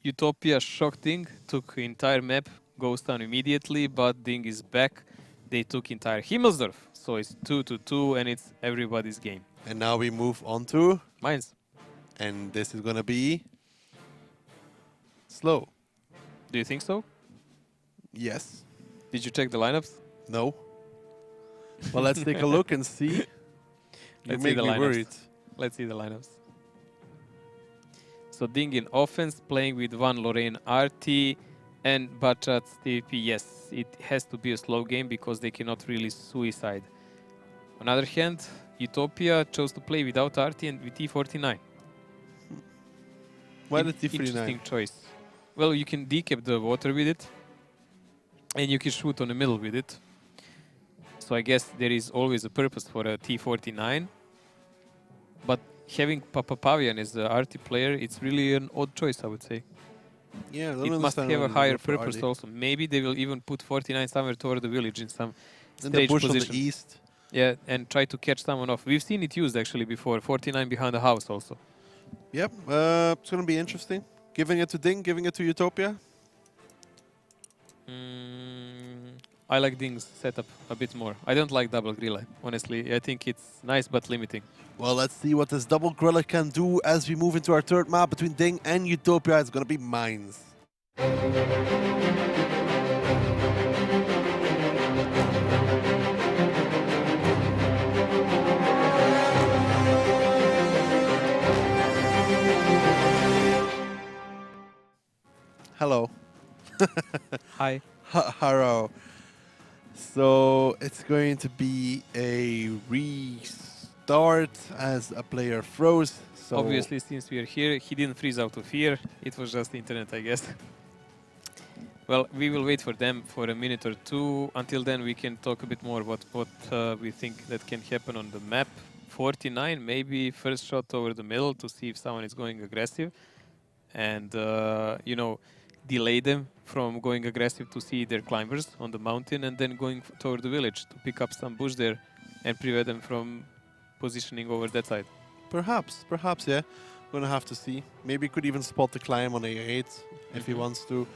Utopia shocked DiNG, took entire map, goes down immediately, but DiNG is back. They took entire Himmelsdorf, so it's 2-2, and it's everybody's game. And now we move on to, Mines. and this is gonna be slow. Do you think so? Yes. Did you check the lineups? No. Well, let's take a look and see. You Let's see make the me lineups. worried. Let's see the lineups. So DiNG in offense, playing with one Lorraine RT and Bachat TP. Yes, it has to be a slow game because they cannot really suicide. On the other hand, Utopia chose to play without RT and with T49. Why the T49? Interesting choice. Well, you can decap the water with it, and you can shoot on the middle with it. So I guess there is always a purpose for a T49. But having Papapavian as the RT player, it's really an odd choice, I would say. Yeah, I don't It must understand have why a they higher go for purpose RD. also. Maybe they will even put 49 somewhere toward the village in some In the stage bush position. on the east. Yeah, and try to catch someone off. We've seen it used actually before. 49 behind the house also. Yep, it's gonna be interesting. Giving it to DiNG, giving it to Utopia. I like DiNG's setup a bit more. I don't like double Grilla, honestly. I think it's nice but limiting. Well, let's see what this double Gorilla can do as we move into our third map between DiNG and Utopia. It's gonna be Mines. Hello. Hi. Hello. So it's going to be a restart as a player froze. So Obviously, since we are here, he didn't freeze out of fear. It was just the internet, I guess. Well, we will wait for them for a minute or two. Until then, we can talk a bit more about what we think that can happen on the map. 49, maybe first shot over the middle to see if someone is going aggressive. And, you know, delay them from going aggressive to see their climbers on the mountain and then going toward the village to pick up some bush there and prevent them from positioning over that side. perhaps, yeah. Gonna have to see. Maybe could even spot the climb on A8 if he wants to.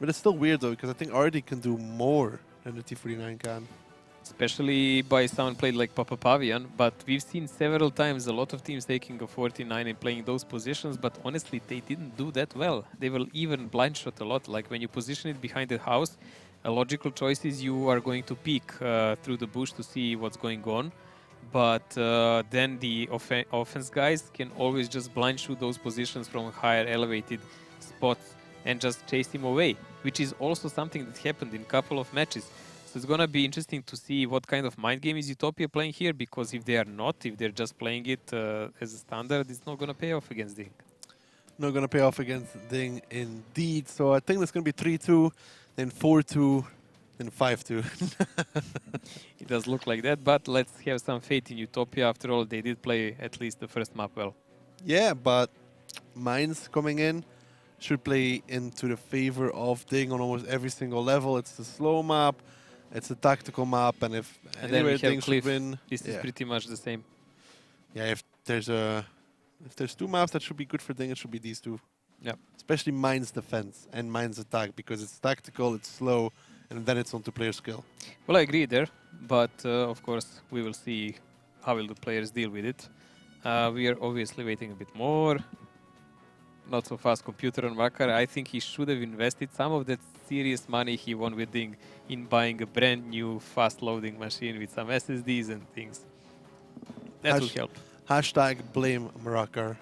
But it's still weird though, because I think Ardi can do more than the T49 can. Especially by someone played like Papapavian, but we've seen several times a lot of teams taking a 49 and playing those positions, but honestly they didn't do that well. They will even blind shot a lot. Like when you position it behind the house, a logical choice is you are going to peek through the bush to see what's going on. But then the offense guys can always just blind shoot those positions from higher elevated spots and just chase him away, which is also something that happened in a couple of matches. So it's going to be interesting to see what kind of mind game is Utopia playing here, because if they are not, if they're just playing it as a standard, it's not going to pay off against DiNG. Not gonna pay off against DiNG indeed. So I think it's gonna be 3-2. then 4-2, then 5-2. It does look like that, but let's have some faith in Utopia. After all, they did play at least the first map well. Yeah, but Mines coming in should play into the favor of DiNG on almost every single level. It's the slow map, it's a tactical map, and if And then we anywhere have DiNG should Cliff. win, This is pretty much the same. yeah, if there's two maps that should be good for DiNG, it should be these two. Yeah. Especially Mines defense and Mines attack, because it's tactical, it's slow, and then it's on to player skill. Well, I agree there, but of course we will see how will the players deal with it. We are obviously waiting a bit more. Not so fast computer on Vakar. I think he should have invested some of that serious money he won with DiNG in buying a brand new fast loading machine with some SSDs and things. That will help. Hashtag blame Marakar.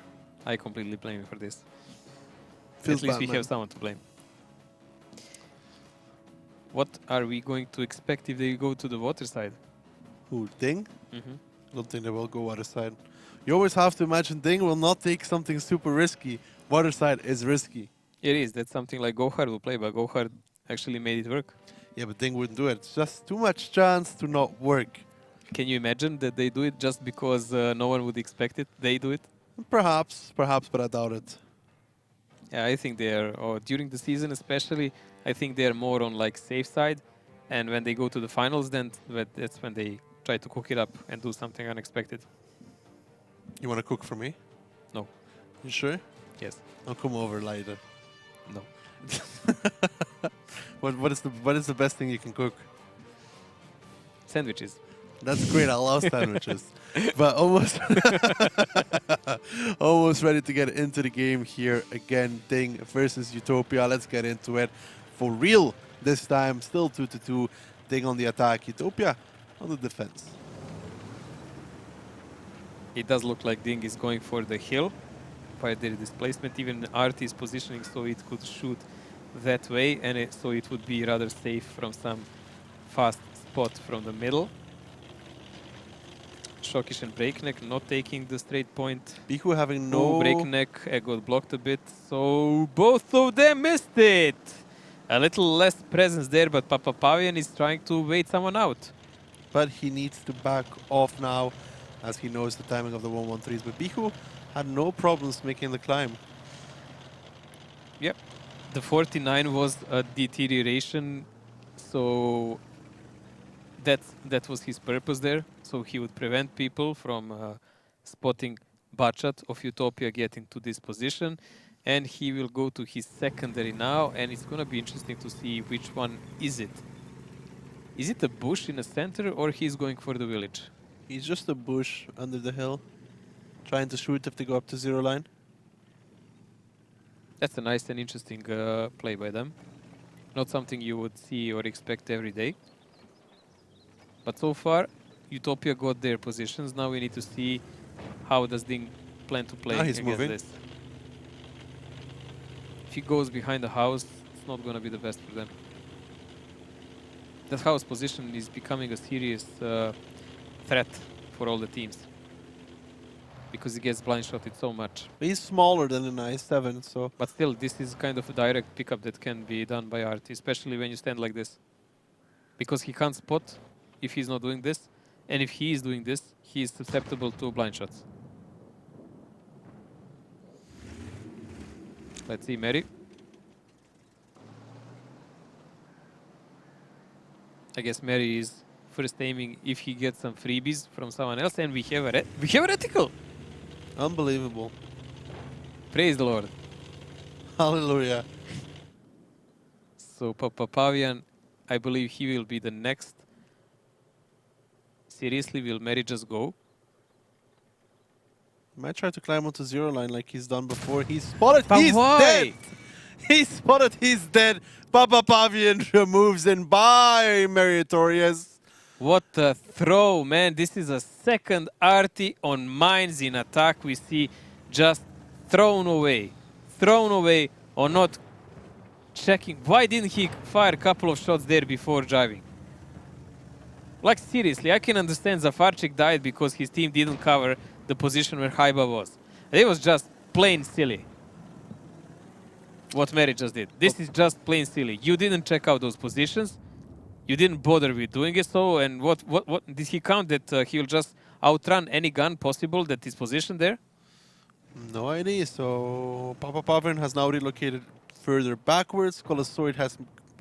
I completely blame him for this. Feels At least bad, we man. have someone to blame. What are we going to expect if they go to the water side? Who, DiNG? Mm-hmm. I don't think they will go water side. You always have to imagine DiNG will not take something super risky. Water side is risky. It is. That's something like Gohard will play, but Gohard actually made it work. Yeah, but DiNG wouldn't do it. It's just too much chance to not work. Can you imagine that they do it just because no one would expect it? They do it? Perhaps, but I doubt it. Yeah, I think they are, or during the season especially, I think they are more on like safe side. And when they go to the finals, then that's when they try to cook it up and do something unexpected. You want to cook for me? No. You sure? Yes. I'll come over later. No. What is the best thing you can cook? Sandwiches. That's great. I love sandwiches. But almost almost ready to get into the game here again. DiNG versus Utopia. Let's get into it. For real this time. Still 2-2. DiNG on the attack. Utopia on the defense. It does look like DiNG is going for the hill by their displacement. Even RT is positioning so it could shoot that way, and so it would be rather safe from some fast spot from the middle. Shokish and Breakneck not taking the straight point. Biku having No no... Breakneck got blocked a bit, so both of them missed it. A little less presence there, but Papa Pavian is trying to wait someone out. But he needs to back off now, as he knows the timing of the 1-1-3s. But Biku had no problems making the climb. Yep. The 49 was a deterioration, so that was his purpose there. So he would prevent people from spotting Bachat of Utopia getting to this position. And he will go to his secondary now, and it's going to be interesting to see which one is it. Is it a bush in the center, or he's going for the village? He's just a bush under the hill, trying to shoot if they go up to 0 line. That's a nice and interesting play by them. Not something you would see or expect every day. But so far, Utopia got their positions. Now we need to see how does DiNG plan to play He's against moving. this. If he goes behind the house, it's not going to be the best for them. That house position is becoming a serious threat for all the teams, because he gets blind shotted so much. But he's smaller than an i7, so... But still, this is kind of a direct pickup that can be done by RT, especially when you stand like this. Because he can't spot if he's not doing this, and if he is doing this, he is susceptible to blind shots. Let's see, Mary. I guess Mary is first aiming if he gets some freebies from someone else, and we have a reticle. Unbelievable. Praise the Lord. Hallelujah. So Papa Pavian, I believe he will be the next. Seriously, will Mary just go? Might try to climb onto 0 line like he's done before. He's spotted. But He's why? dead. He's spotted. He's dead. Papa Pavian moves in by Meritorious. What a throw, man. This is a second RT on Mines in attack. We see just thrown away or not checking. Why didn't he fire a couple of shots there before driving? Like, seriously, I can understand Zafarchik died because his team didn't cover the position where Haiba was. It was just plain silly. what Mary just did. This is just plain silly. You didn't check out those positions. You didn't bother with doing it so. And what did he count that he'll just outrun any gun possible that is positioned there? No idea. So Papa Pavin has now relocated further backwards. Colosoid has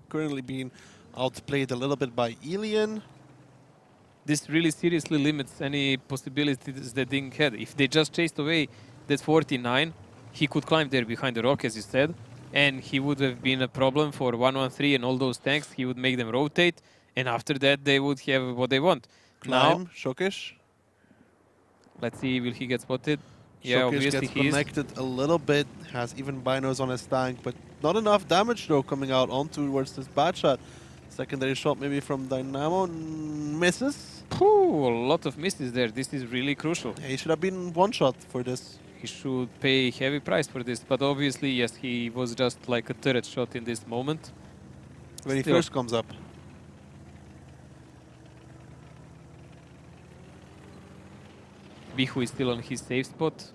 currently been outplayed a little bit by Elian. This really seriously limits any possibilities that DiNG had. If they just chased away that 49, he could climb there behind the rock, as you said, and he would have been a problem for 113 and all those tanks. He would make them rotate, and after that, they would have what they want. Climb, Now, Shokish. let's see, will he get spotted? Yeah, Shokish obviously gets he is. connected a little bit, has even binos on his tank, but not enough damage though coming out on towards this bad shot. Secondary shot maybe from Dynamo, misses. Phew, a lot of misses there. This is really crucial. Yeah, he should have been one shot for this. He should pay heavy price for this, but obviously, yes, he was just like a turret shot in this moment. When he Still. first comes up. Bihu is still on his safe spot.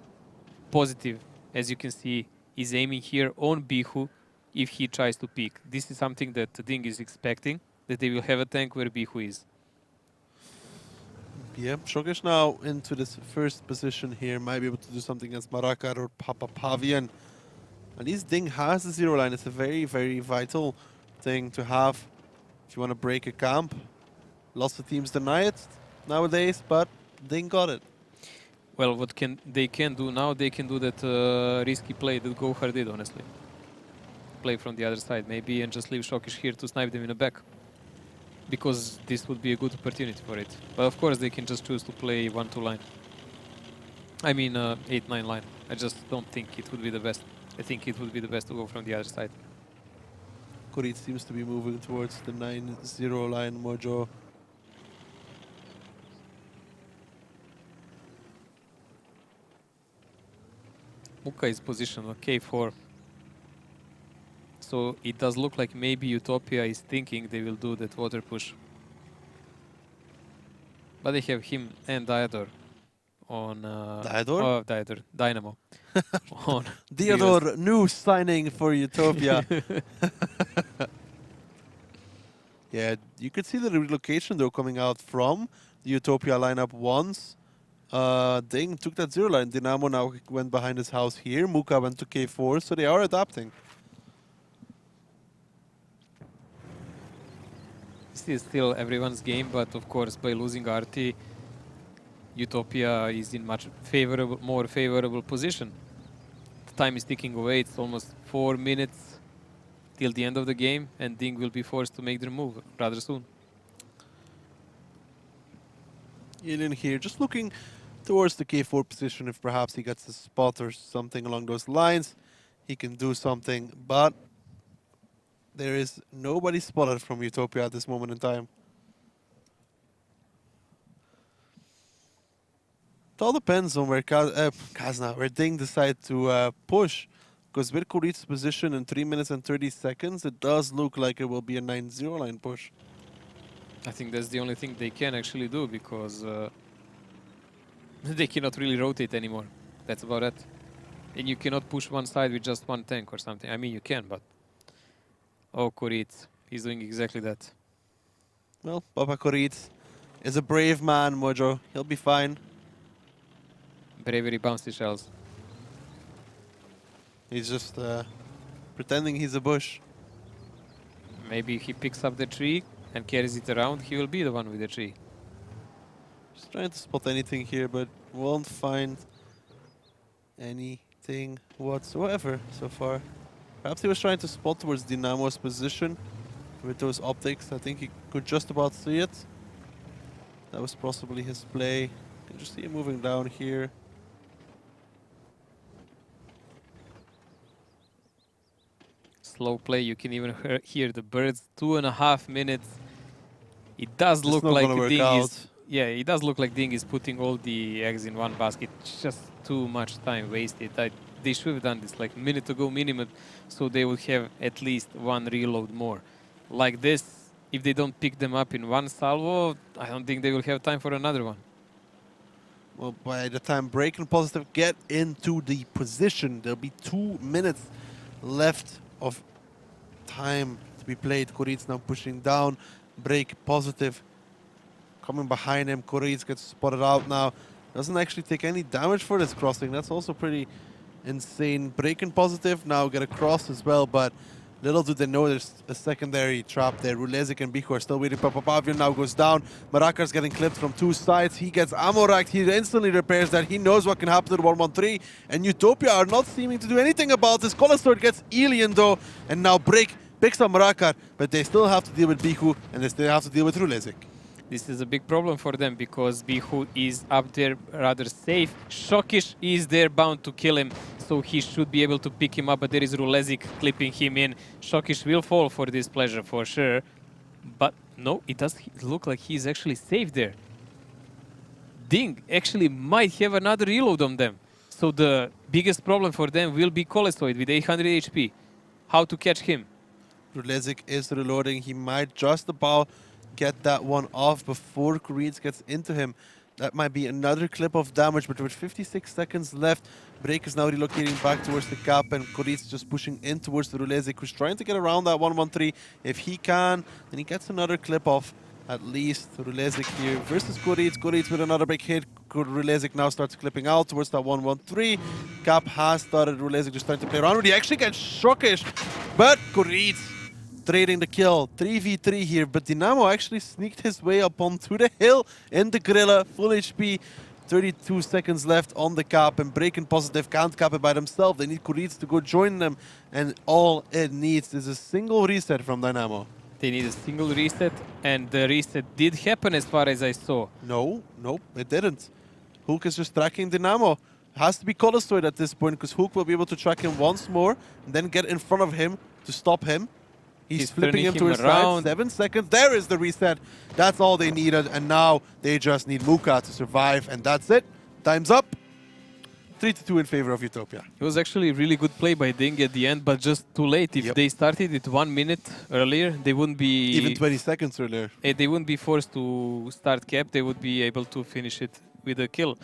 Positive, as you can see, is aiming here on Bihu if he tries to peek. This is something that DiNG is expecting, that they will have a tank where Bihu is. Yeah, Shokish now into this first position here, might be able to do something against Marakar or Papa Pavian. At least DiNG has the zero line. It's a very, very vital thing to have if you want to break a camp. Lots of teams deny it nowadays, but DiNG got it. Well, what they can do now, they can do that risky play that Gohar did, honestly. Play from the other side, maybe, and just leave Shokish here to snipe them in the back. Because this would be a good opportunity for it. But of course, they can just choose to play 1-2 line. I mean, 8-9 line. I just don't think it would be the best. I think it would be the best to go from the other side. Kurit seems to be moving towards the 9-0 line, Mojo. Muka is positioned on K4. So it does look like maybe Utopia is thinking they will do that water push. But they have him and Diodor on... Diodor? Oh, Diodor. Dynamo. on Diodor, new signing for Utopia. Yeah, you could see the relocation though coming out from the Utopia lineup once. DiNG took that zero line. Dynamo now went behind his house here. Muka went to K4, so they are adapting. This is still everyone's game, but of course by losing RT, Utopia is in much more favorable position. The time is ticking away. It's almost 4 minutes till the end of the game, and DiNG will be forced to make their move rather soon. Alien here, just looking towards the K4 position. If perhaps he gets a spot or something along those lines, he can do something. But there is nobody spotted from Utopia at this moment in time. It all depends on where where DiNG decide to push. Because with Kurit's position in 3 minutes and 30 seconds, it does look like it will be a 9-0 line push. I think that's the only thing they can actually do, because they cannot really rotate anymore. That's about it. And you cannot push one side with just one tank or something. I mean, you can, but... Oh, Kurit. He's doing exactly that. Well, Papa Kurit is a brave man, Mojo. He'll be fine. Bravery bouncy shells. He's just pretending he's a bush. Maybe he picks up the tree and carries it around. He will be the one with the tree. Just trying to spot anything here, but won't find anything whatsoever so far. Perhaps he was trying to spot towards Dynamo's position with those optics. I think he could just about see it. That was possibly his play. You can just see him moving down here. Slow play. You can even hear the birds. 2.5 minutes. It does look not like gonna work DiNG out. is... Yeah, it does look like DiNG is putting all the eggs in one basket. Just too much time wasted. They should have done this like a minute ago minimum, so they would have at least one reload more. Like this, if they don't pick them up in one salvo, I don't think they will have time for another one. Well, by the time Break and Positive get into the position, there'll be 2 minutes left of time to be played. Kuric now pushing down. Break positive. Coming behind him. Kuric gets spotted out now. Doesn't actually take any damage for this crossing. That's also pretty insane. Breaking positive. Now get a cross as well, but little do they know there's a secondary trap there. Rulezik and Biko are still waiting. Papapavian now goes down. Marakar's getting clipped from two sides. He gets ammo racked. He instantly repairs that. He knows what can happen to the 113. And Utopia are not seeming to do anything about this. Colosword gets Alien though. And now Break picks up Marakar. But they still have to deal with Biku. And they still have to deal with Rulezik. This is a big problem for them because Bihu is up there rather safe. Shokish is there bound to kill him, so he should be able to pick him up, but there is Rulezik clipping him in. Shokish will fall for this pleasure for sure. But no, it does look like he's actually safe there. DiNG actually might have another reload on them. So the biggest problem for them will be Colesoid with 800 HP. How to catch him? Rulezik is reloading. He might just about get that one off before Kuric gets into him. That might be another clip of damage, but with 56 seconds left, Break is now relocating back towards the cap, and Kuric just pushing in towards the Rulezik, who's trying to get around that 113. If he can, then he gets another clip off. At least Rulezik here versus Kuric. Kuric with another big hit. Rulezik now starts clipping out towards that 113. Cap has started. Rulezik just trying to play around with it. He actually gets Shokish, but Kuric trading the kill. 3v3 here, but Dynamo actually sneaked his way up onto the hill in the Gorilla. Full HP. 32 seconds left on the cap, and Breaking Positive can't cap it by themselves. They need Kuric to go join them, and all it needs is a single reset from Dynamo. They need a single reset, and the reset did happen as far as I saw. No, it didn't. Hook is just tracking Dynamo. Has to be Colostoid at this point, because Hook will be able to track him once more, and then get in front of him to stop him. He's flipping him to his side. 7 seconds. There is the reset. That's all they needed. And now they just need Muka to survive. And that's it. Time's up. 3-2 in favor of Utopia. It was actually a really good play by DiNG at the end, but just too late. If they started it 1 minute earlier, they wouldn't be... Even 20 seconds earlier. They wouldn't be forced to start cap. They would be able to finish it with a kill.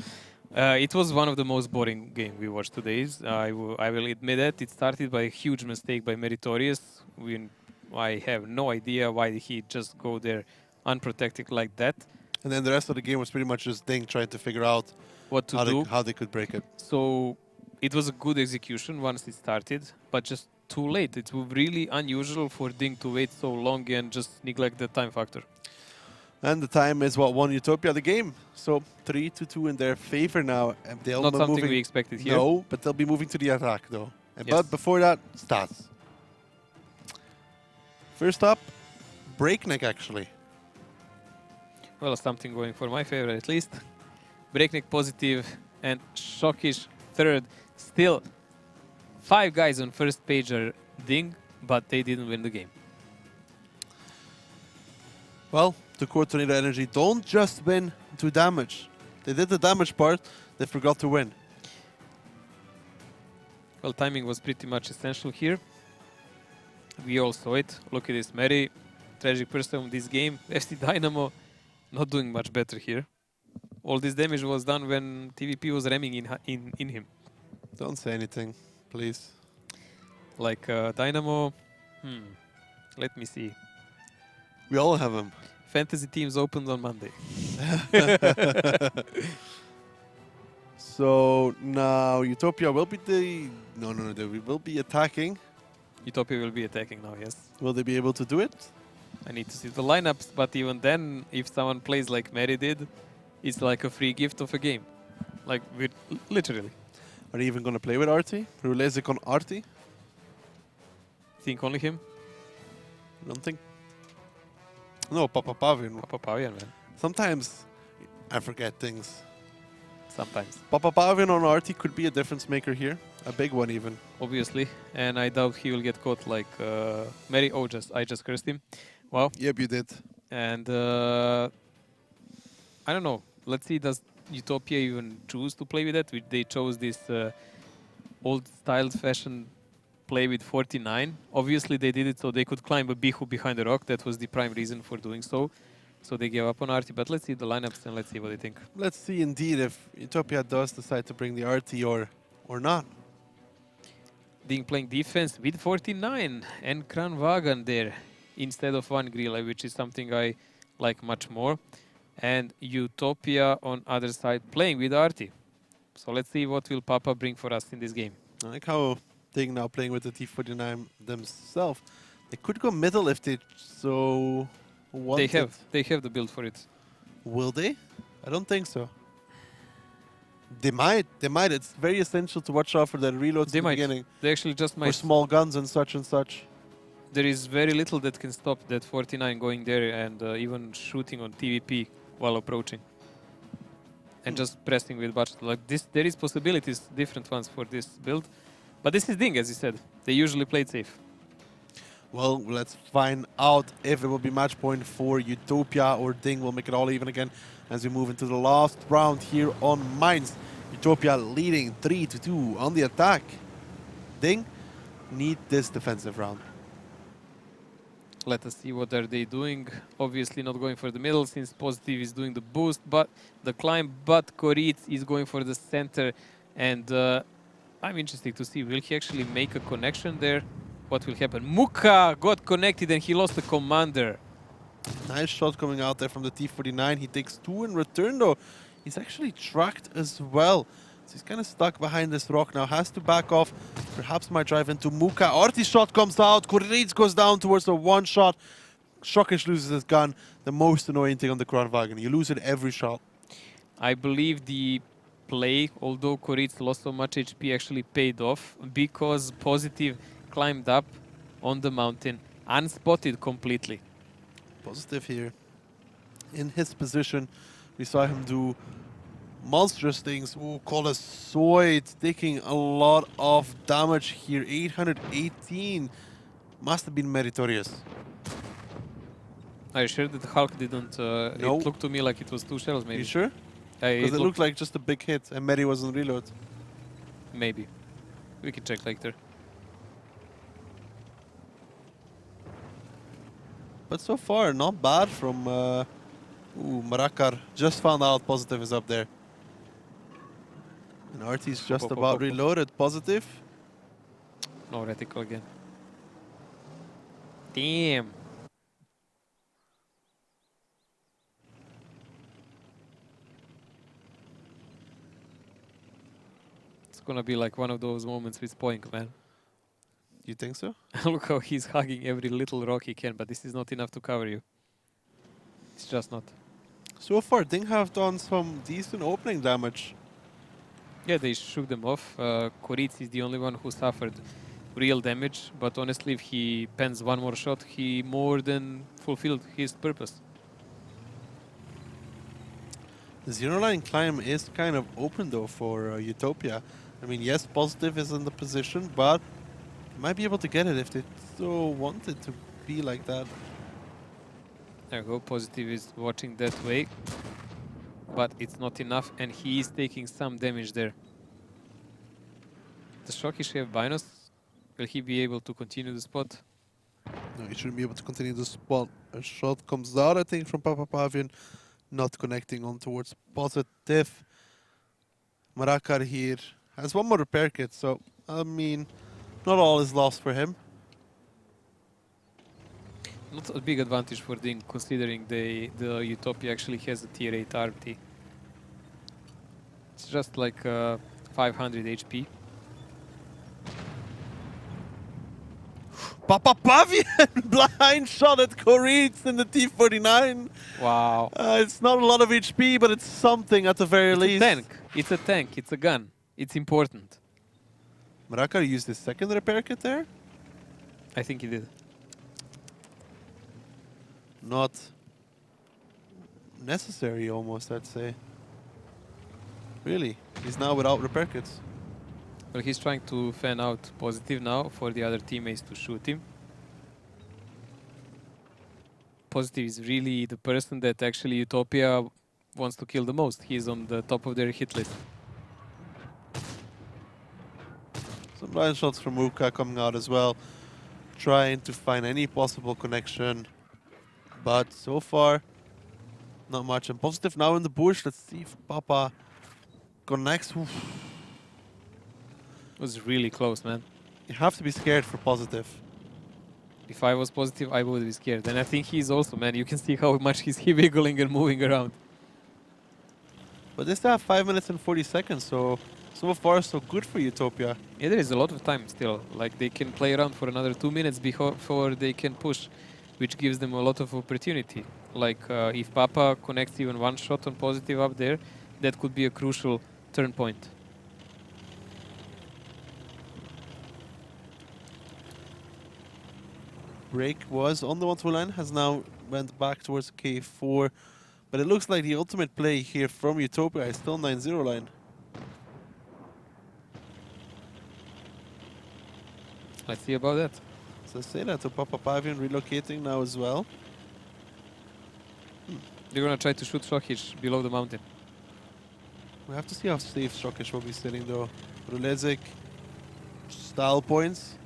It was one of the most boring games we watched today. I will admit that. It started by a huge mistake by Meritorious. I have no idea why he just go there unprotected like that. And then the rest of the game was pretty much just DiNG trying to figure out what to do, how they could break it. So it was a good execution once it started, but just too late. It's really unusual for DiNG to wait so long and just neglect the time factor. And the time is what won Utopia the game. So 3-2 in their favor now. And they'll Not be something moving, we expected here. No, but they'll be moving to the attack though. Yes. But before that, stats. First up, Breakneck actually. Well, something going for my favor at least. Breakneck positive and Shokish third. Still, 5 guys on first page are DiNG, but they didn't win the game. Well, to quote Tornado Energy, don't just win to damage. They did the damage part, they forgot to win. Well, timing was pretty much essential here. We all saw it. Look at this, Mary, tragic person in this game. FC Dynamo not doing much better here. All this damage was done when TVP was ramming in him. Don't say anything, please. Like Dynamo, let me see. We all have him. Fantasy teams opened on Monday. So now Utopia will be they will be attacking. Utopia will be attacking now, yes. Will they be able to do it? I need to see the lineups, but even then, if someone plays like Mary did, it's like a free gift of a game. Like, literally. Are they even going to play with Artie? Rulezik on Artie? Think only him? I don't think. No, Papapavian. Papapavian, man. Sometimes I forget things. Sometimes. Papapavian on Artie could be a difference maker here. A big one even. Obviously. And I doubt he will get caught like Mary. Oh, I just cursed him. Wow. Yep, you did. And I don't know. Let's see, does Utopia even choose to play with that? They chose this old style fashion play with 49. Obviously, they did it so they could climb a Bihu behind the rock. That was the prime reason for doing so. So they gave up on Artie. But let's see the lineups and let's see what they think. Let's see indeed if Utopia does decide to bring the Artie or not. DiNG playing defense with 49 and Kranwagen there instead of one Grilla, which is something I like much more. And Utopia on other side playing with Arti. So let's see what will Papa bring for us in this game. I like how DiNG now playing with the T49 themselves. They could go middle if they so wanted. They have the build for it. Will they? I don't think so. They might. They might. It's very essential to watch out for their reloads They in the might. beginning. They actually just For might. small guns and such and such. There is very little that can stop that 49 going there and even shooting on TVP while approaching. And just pressing with button. Like this, there is possibilities, different ones for this build. But this is DiNG, as you said. They usually play it safe. Well, let's find out if it will be match point for Utopia or DiNG will make it all even again as we move into the last round here on Mines. Utopia leading 3-2 on the attack. DiNG need this defensive round. Let us see what are they doing. Obviously not going for the middle since Positive is doing the boost, but the climb, but Korit is going for the center. And I'm interested to see, will he actually make a connection there? What will happen? Muka got connected and he lost the commander. Nice shot coming out there from the T49. He takes 2 in return though. He's actually tracked as well. So he's kind of stuck behind this rock now. Has to back off. Perhaps might drive into Muka. Arti's shot comes out. Koritz goes down towards the one shot. Shokish loses his gun. The most annoying thing on the Kranwagen. You lose it every shot. I believe the play, although Koritz lost so much HP, actually paid off because Positive climbed up on the mountain, unspotted completely. Positive here. In his position, we saw him do monstrous things. Ooh, Colossoid taking a lot of damage here. 818. Must have been meritorious. Are you sure that Hulk didn't? No. It looked to me like it was 2 shells, maybe. You sure? It Because it looked like just a big hit and Mary was on reload. Maybe. We can check later. But so far, not bad from... Marakar just found out Positive is up there. And Artie's just about reloaded. Positive. No reticle again. Damn. It's gonna be like one of those moments with Spoink, man. You think so? Look how he's hugging every little rock he can, but this is not enough to cover you. It's just not. So far, DiNG have done some decent opening damage. Yeah, they shook them off. Koritz is the only one who suffered real damage, but honestly, if he pens one more shot, he more than fulfilled his purpose. The zero-line climb is kind of open though for Utopia. I mean, yes, Positive is in the position, but they might be able to get it if they so wanted to be like that. There you go, Positive is watching that way, but it's not enough, and he is taking some damage there. Does Shokish have Binos? Will he be able to continue the spot? No, he shouldn't be able to continue the spot. A shot comes out, I think, from Papa Pavian, not connecting on towards Positive. Marakar here has one more repair kit, so, I mean, not all is lost for him. Not a big advantage for DiNG, considering the Utopia actually has a tier 8 RT. It's just like 500 HP. Papa Pavian blind shot at Koritz in the T49. Wow. It's not a lot of HP, but it's something at the very least. It's a tank. It's a tank. It's a gun. It's important. Marakar used his second repair kit there? I think he did. Not necessary almost, I'd say. Really, he's now without repair kits. Well, he's trying to fan out Positive now for the other teammates to shoot him. Positive is really the person that actually Utopia wants to kill the most. He's on the top of their hit list. Some blind shots from Muka coming out as well. Trying to find any possible connection. But so far, not much. And Positive now in the bush. Let's see if Papa connects. Oof. It was really close, man. You have to be scared for positive. If I was positive, I would be scared. And I think he's also, man, you can see how much he's wiggling and moving around. But they still have 5 minutes and 40 seconds, so far so good for Utopia. Yeah, there is a lot of time still. Like, they can play around for another 2 minutes before they can push, which gives them a lot of opportunity. Like, if Papa connects even one shot on positive up there, that could be a crucial turn point. Break was on the 1-2 line, has now went back towards K4. But it looks like the ultimate play here from Utopia is still 9-0 line. Let's see about that. So say that to Papa Pavian relocating now as well. They're gonna try to shoot Shokic below the mountain. We have to see how safe Shokic will be sitting though. Rulezik, style points.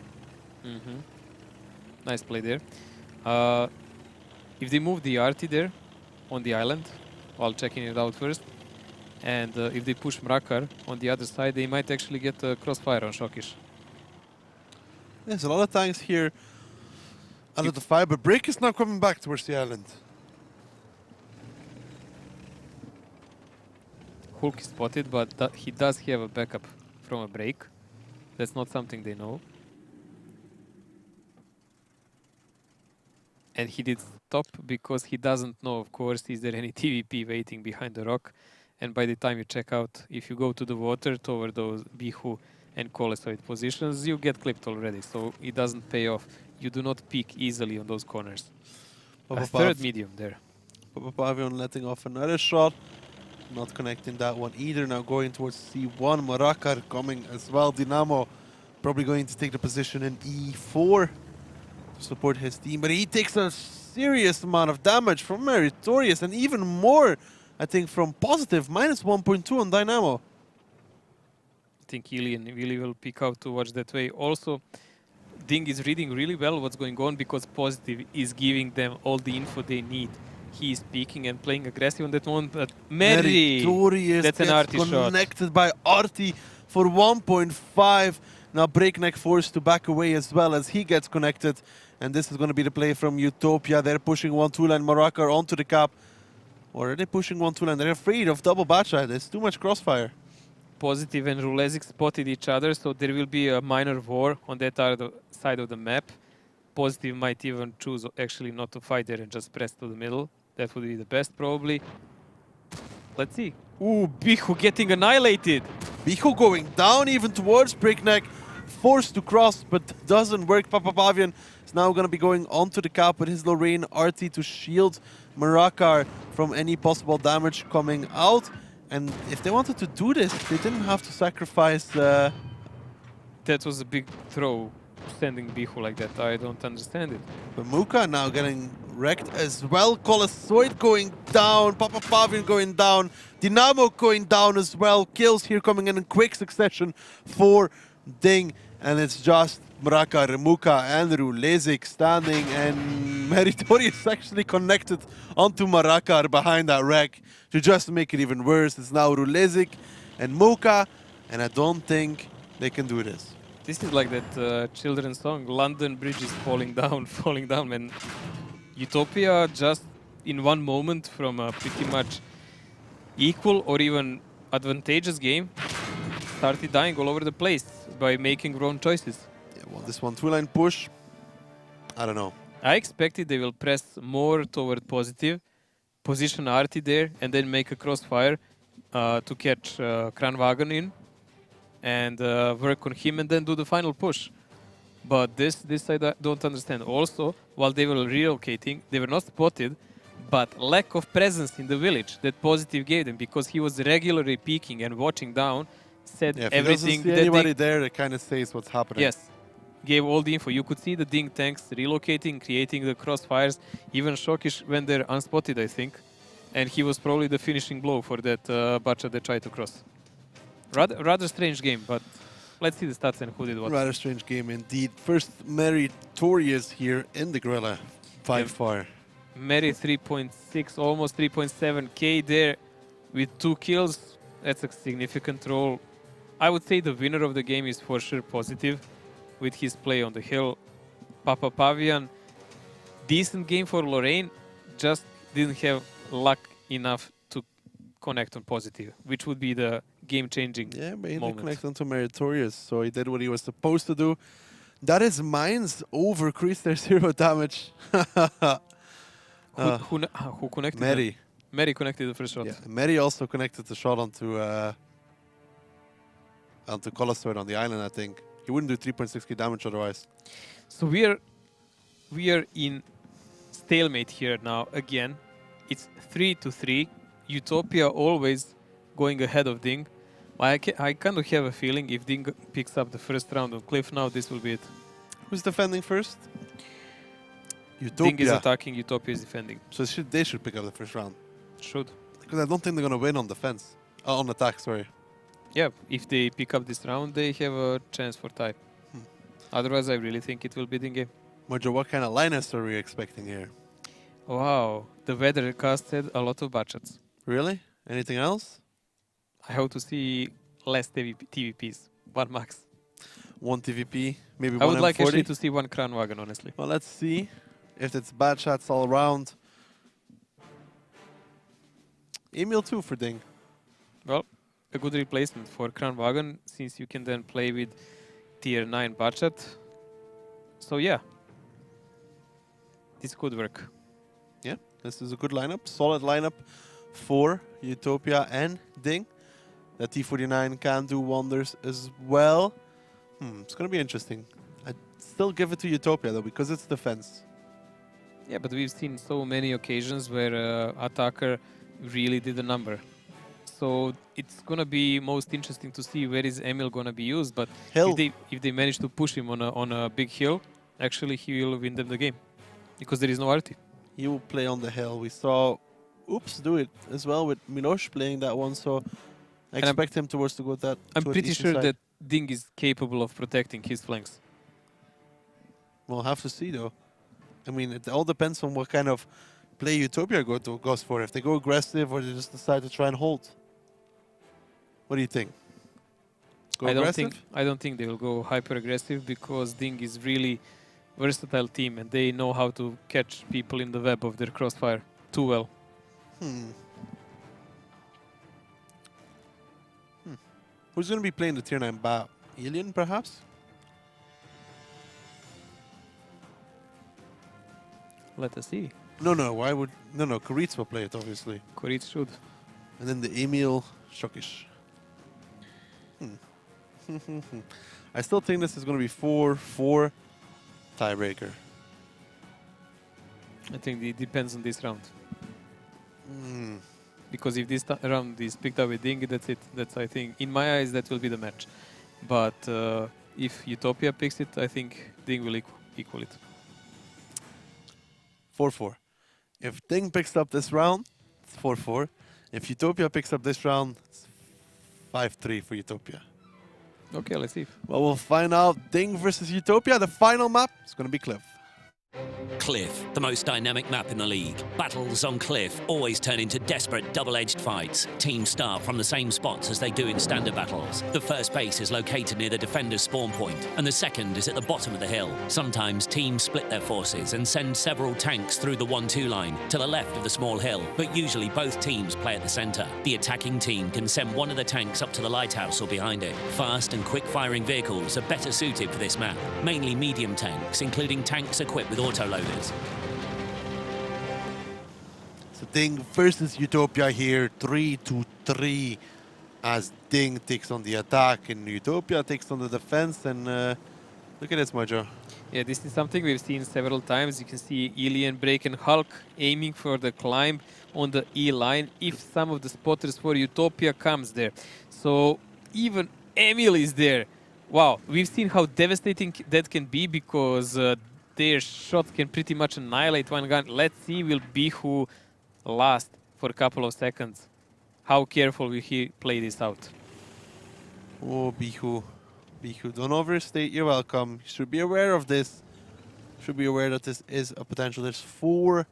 Nice play there. If they move the RT there on the island, while checking it out first, and if they push Mrakar on the other side, they might actually get a crossfire on Shokic. There's a lot of tanks here under the fire, but Break is now coming back towards the island. Hulk is spotted, but he does have a backup from a break. That's not something they know. And he did stop because he doesn't know, of course, is there any TVP waiting behind the rock. And by the time you check out, if you go to the water toward those Bihu and Colesoid positions, you get clipped already. So it doesn't pay off. You do not peek easily on those corners. A third medium there. Papa Pavian letting off another shot. Not connecting that one either. Now going towards C1. Marakar coming as well. Dynamo probably going to take the position in E4 to support his team. But he takes a serious amount of damage from Meritorious and even more, I think, from Positive. Minus 1.2 on Dynamo. I think Ilian really will pick out towards that way. Also, DiNG is reading really well what's going on because Positive is giving them all the info they need. He is peeking and playing aggressive on that one, but Meritorious that's an gets RT shot. Connected by Arti for 1.5. Now Breakneck forced to back away as well as he gets connected. And this is going to be the play from Utopia. They're pushing 1-2 line Marakar onto the cap. Or are they pushing 1-2 line? They're afraid of double Bacha. There's too much crossfire. Positive and Rulezik spotted each other, so there will be a minor war on that side of the map. Positive might even choose actually not to fight there and just press to the middle. That would be the best, probably. Let's see. Ooh, Bihu getting annihilated. Bihu going down even towards Breakneck. Forced to cross, but doesn't work. Papa Pavian is now going to be going onto the cap with his Lorraine RT to shield Marakar from any possible damage coming out. And if they wanted to do this, they didn't have to sacrifice... That was a big throw, sending Bihu like that. I don't understand it. But Muka now getting wrecked as well. Colesoid going down. Papa Pavian going down. Dynamo going down as well. Kills here coming in quick succession for DiNG. And it's just Mrakar, Muka and Rulezik standing, and Meritorious actually connected onto Marakar behind that wreck to just make it even worse. It's now Rulezik and Muka, and I don't think they can do this. This is like that children's song, London Bridge is falling down, falling down, and Utopia just in one moment from a pretty much equal or even advantageous game started dying all over the place by making wrong choices. Yeah, well, this 1-2 line push, I don't know. I expected they will press more toward Positive, position Arti there, and then make a crossfire to catch Kranwagen in and work on him and then do the final push. But this I don't understand. Also, while they were relocating, they were not spotted, but lack of presence in the village that Positive gave them because he was regularly peeking and watching down, said everything. If he doesn't see anybody there, it kind of says what's happening. Yes, gave all the info. You could see the DiNG tanks relocating, creating the crossfires. Even Shokic went there unspotted, I think. And he was probably the finishing blow for that Bacha that tried to cross. Rather strange game, but let's see the stats and who did what. Rather strange game indeed. First Meritorious here in the Gorilla. 5-4. Meri 3.6, almost 3.7k there with 2 kills. That's a significant role. I would say the winner of the game is for sure Positive. with his play on the hill. Papa Pavian, decent game for Lorraine, just didn't have luck enough to connect on positive, which would be the game-changing Yeah, but he didn't moment. connect onto Meritorious, so he did what he was supposed to do. That is Mines over Crease, 0 damage. Who connected? Mary. Mary connected the first shot. Yeah, Mary also connected the shot onto Colostoid on the island, I think. He wouldn't do 3.6k damage otherwise. So we are in stalemate here now again. It's 3-3. Utopia always going ahead of DiNG. I kind of have a feeling if DiNG picks up the first round on Cliff now, this will be it. Who's defending first? DiNG is Utopia. attacking, Utopia is defending. So they should pick up the first round. Should. Because I don't think they're going to win on defense. On attack, sorry. Yeah, if they pick up this round, they have a chance for tie. Otherwise, I really think it will be DiNG game. Mojo, what kind of lineups are we expecting here? Wow, the weather casted a lot of budgets. Really? Anything else? I hope to see less TVPs, one max. One TVP, maybe I one would like M40? actually to see one Crown Wagon, honestly. Well, let's see if it's bad shots all around. Emil 2 for DiNG. Well, a good replacement for Crown Wagon, since you can then play with tier 9 budget. So yeah, this could work. Yeah, this is a good lineup, solid lineup for Utopia and DiNG. The T49 can do wonders as well. It's going to be interesting. I'd still give it to Utopia though, because it's defense. Yeah, but we've seen so many occasions where attacker really did a number. So it's gonna be most interesting to see where is Emil gonna be used. But Hill. if they manage to push him on a big hill, actually he will win them the game because there is no RT. He will play on the hill. We saw Oops do it as well with Milosh playing that one, so I expect him towards to go that. I'm towards pretty eastern sure side. that DiNG is capable of protecting his flanks. We'll have to see though. I mean, it all depends on what kind of play Utopia goes for. If they go aggressive or they just decide to try and hold. What do you think? Go aggressive? I don't think they will go hyper aggressive because DiNG is really versatile team and they know how to catch people in the web of their crossfire too well. Who's going to be playing the tier 9 BA? Alien, perhaps? Let us see. No, why would... No, Koritz will play it, obviously. Koritz should. And then the Emil Shokish. I still think this is going to be 4-4 tiebreaker. I think it depends on this round. Because if this round is picked up with DiNG, that's it. That's, I think, in my eyes, that will be the match. But if Utopia picks it, I think DiNG will equal it. 4-4. If DiNG picks up this round, it's 4-4. If Utopia picks up this round, it's 5-3 for Utopia. Okay, let's see. Well, we'll find out. DiNG versus Utopia. The final map is going to be Cliff. Cliff, the most dynamic map in the league. Battles on Cliff always turn into desperate double-edged fights. Teams start from the same spots as they do in standard battles. The first base is located near the defender's spawn point, and the second is at the bottom of the hill. Sometimes teams split their forces and send several tanks through the 1-2 line to the left of the small hill, but usually both teams play at the center. The attacking team can send one of the tanks up to the lighthouse or behind it. Fast and quick-firing vehicles are better suited for this map, mainly medium tanks, including tanks equipped with autoloaders. So DiNG versus Utopia here, 3-3, as DiNG takes on the attack and Utopia takes on the defense. And look at this, Mojo. Yeah, this is something we've seen several times. You can see Alien, Break, and Hulk aiming for the climb on the E line if some of the spotters for Utopia comes there. So even Emil is there. Wow, we've seen how devastating that can be because their shots can pretty much annihilate one gun. Let's see will Bihu last for a couple of seconds. How careful will he play this out? Oh, Bihu. Bihu, don't overstate your welcome. You should be aware of this. Should be aware that this is a potential. There's 4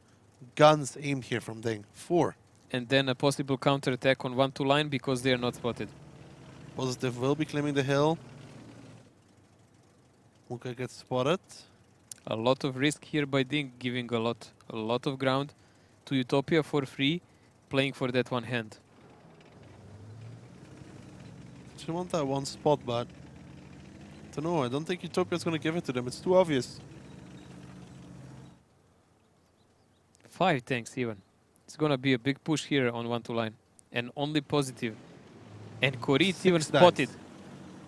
guns aimed here from DiNG. 4. And then a possible counter-attack on 1-2 line because they are not spotted. Positive will be claiming the hill. Muka gets spotted. A lot of risk here by DiNG, giving a lot of ground to Utopia for free, playing for that one hand. She want that one spot, but I don't know. I don't think Utopia's gonna give it to them. It's too obvious. 5 tanks even. It's gonna be a big push here on 1-2 line. And only positive. And Koritz even spotted.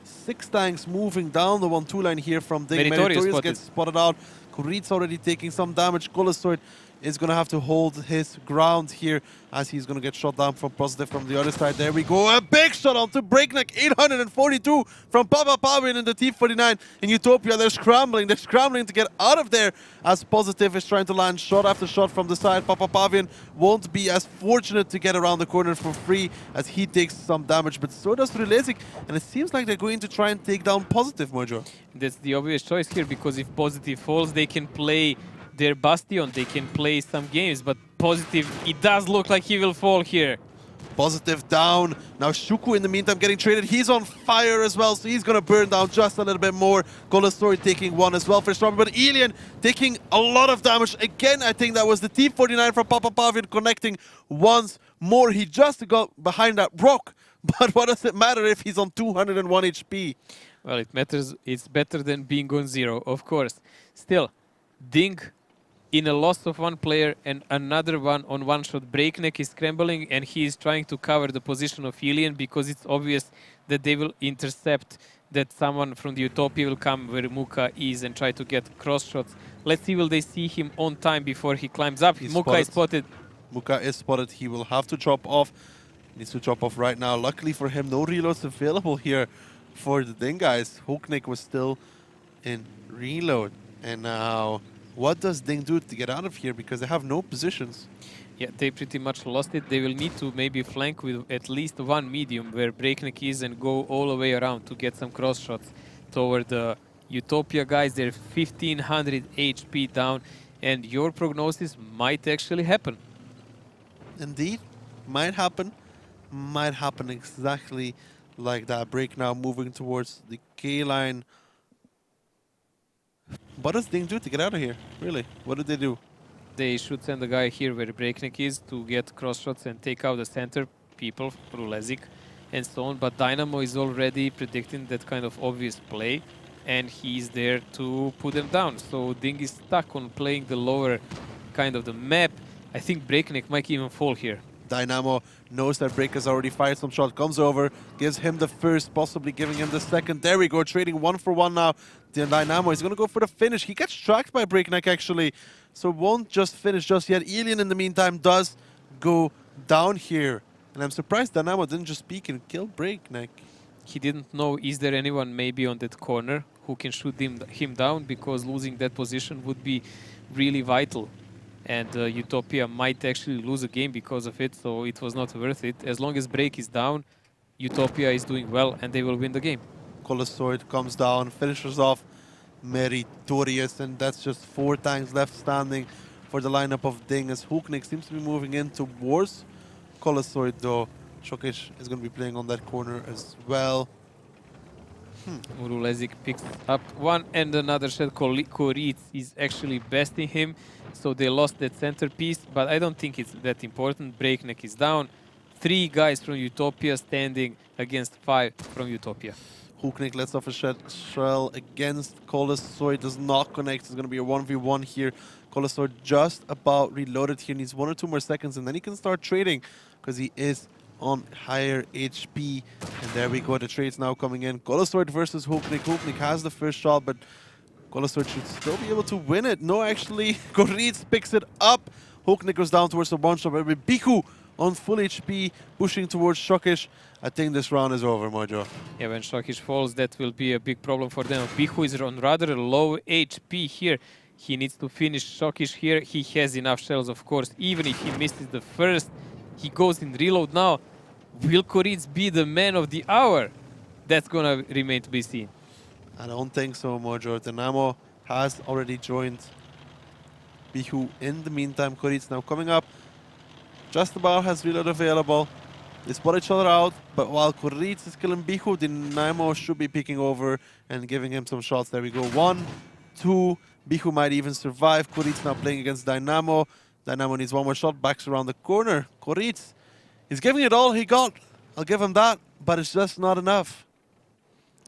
6 tanks moving down the 1-2 line here from DiNG. Meritorious Meritorious spotted. gets spotted out. Koritz already taking some damage. Colosoid is going to have to hold his ground here as he's going to get shot down from Positive from the other side. There we go. A big shot onto Breakneck. 842 from Papa Pavin in the T49. In Utopia, they're scrambling. They're scrambling to get out of there as Positive is trying to land shot after shot from the side. Papa Pavin won't be as fortunate to get around the corner for free as he takes some damage, but so does Rulezik. And it seems like they're going to try and take down Positive, Mojo. That's the obvious choice here, because if Positive falls, they can play their Bastion, they can play some games, but Positive, it does look like he will fall here. Positive down. Now Shuku in the meantime getting traded. He's on fire as well, so he's going to burn down just a little bit more. Golastori taking one as well for Storm, but Elian taking a lot of damage. Again, I think that was the T49 from Papa Pavin connecting once more. He just got behind that rock, but what does it matter if he's on 201 HP? Well, it matters. It's better than being on 0, of course. Still, DiNG in a loss of one player and another one on one shot. Breakneck is scrambling and he is trying to cover the position of Elian because it's obvious that they will intercept, that someone from the Utopia will come where Muka is and try to get cross shots. Let's see, will they see him on time before he climbs up? He's Muka is spotted. Muka is spotted. He will have to drop off. Needs to drop off right now. Luckily for him, no reloads available here for the DiNG guys. Hooknick was still in reload. And now, what does DiNG do to get out of here? Because they have no positions. Yeah, they pretty much lost it. They will need to maybe flank with at least one medium where Breakneck is and go all the way around to get some cross shots toward the Utopia guys. They're 1500 HP down, and your prognosis might actually happen. Indeed, might happen. Might happen exactly like that. Break now moving towards the K line. What does DiNG do to get out of here? Really? What did they do? They should send a guy here where Breakneck is to get cross shots and take out the center people, Rulezik and so on. But Dynamo is already predicting that kind of obvious play, and he's there to put them down. So DiNG is stuck on playing the lower kind of the map. I think Breakneck might even fall here. Dynamo knows that Break has already fired some shot, comes over, gives him the first, possibly giving him the second. There we go, trading 1 for 1 now. The Dynamo is going to go for the finish. He gets tracked by Breakneck actually, so won't just finish just yet. Elian in the meantime does go down here. And I'm surprised Dynamo didn't just peek and kill Breakneck. He didn't know, is there anyone maybe on that corner who can shoot him down, because losing that position would be really vital. And Utopia might actually lose a game because of it, so it was not worth it. As long as Break is down, Utopia is doing well and they will win the game. Colosoid comes down, finishes off Meritorious, and that's just 4 tanks left standing for the lineup of DiNG, as Hooknick seems to be moving in towards Colosoid, though Shokish is going to be playing on that corner as well. Rulezik picks up one and another shot. Koritz is actually besting him, so they lost that centerpiece, but I don't think it's that important. Breakneck is down. 3 guys from Utopia standing against 5 from Utopia. Hooknick lets off a shell against Colosoid, does not connect. It's going to be a 1v1 here. Colosoid just about reloaded here, needs 1 or 2 more seconds, and then he can start trading because he is on higher HP. And there we go, the trades now coming in. Colosoid versus Hooknick. Hooknick has the first shot, but Colosoid should still be able to win it. No, actually, Koritz picks it up. Hooknick goes down towards the one shot, but with Biku on full HP, pushing towards Shokish. I think this round is over, Mojo. Yeah, when Shokish falls, that will be a big problem for them. Biku is on rather low HP here. He needs to finish Shokish here. He has enough shells, of course. Even if he misses the first, he goes in reload now. Will Koritz be the man of the hour? That's gonna remain to be seen. I don't think so, Mojo. Dynamo has already joined Bihu in the meantime. Koritz now coming up. Just about has reload available. They spot each other out, but while Koritz is killing Bihu, Dynamo should be picking over and giving him some shots. There we go. 1, 2. Bihu might even survive. Koritz now playing against Dynamo. Dynamo needs one more shot. Backs around the corner. Koritz, he's giving it all he got. I'll give him that, but it's just not enough.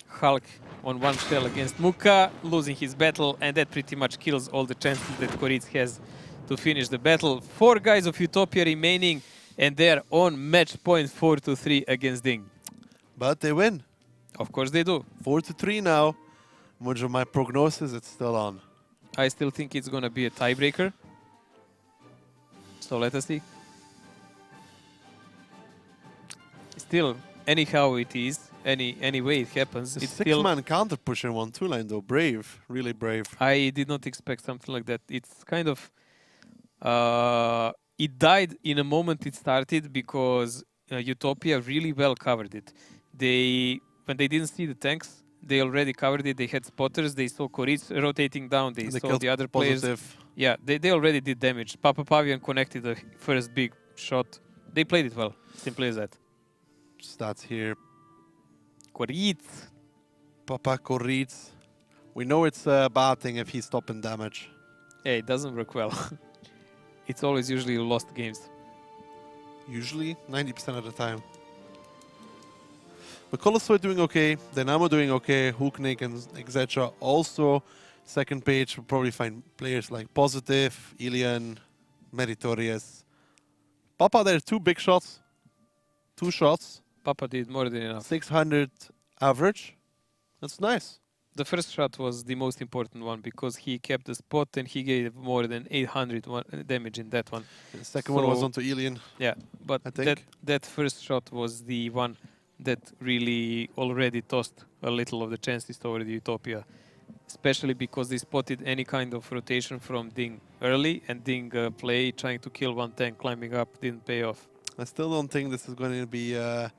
Hulk on one shell against Muka, losing his battle, and that pretty much kills all the chances that Koritz has to finish the battle. 4 guys of Utopia remaining, and they're on match point 4-3 against DiNG. But they win. Of course they do. 4-3 now. Much of my prognosis, it's still on. I still think it's going to be a tiebreaker. So let us see. Still, anyhow it is, any way it happens, The it's still... six-man counter push in 1-2 line though. Brave. Really brave. I did not expect something like that. It's kind of... it died in a moment it started because Utopia really well covered it. When they didn't see the tanks, they already covered it. They had spotters. They saw Koritz rotating down. They saw the other players. Positive. Yeah, they already did damage. Papa Pavian connected the first big shot. They played it well. Simply as that. Stats here. Koritz. Papa Koritz. We know it's a bad thing if he's stopping damage. Yeah, it doesn't work well. It's always usually lost games. Usually, 90% of the time. But Colossoy doing okay, Dynamo doing okay, Hooknik and etc. Also, second page will probably find players like Positive, Ilian, Meritorious. Papa there, 2 big shots. 2 shots. Papa did more than enough. 600 average. That's nice. The first shot was the most important one because he kept the spot and he gave more than 800 damage in that one. The second one was onto Ilian. Yeah, but I think. that first shot was the one that really already tossed a little of the chances toward the Utopia, especially because they spotted any kind of rotation from DiNG early, and DiNG play trying to kill one tank climbing up didn't pay off. I still don't think this is going to be... I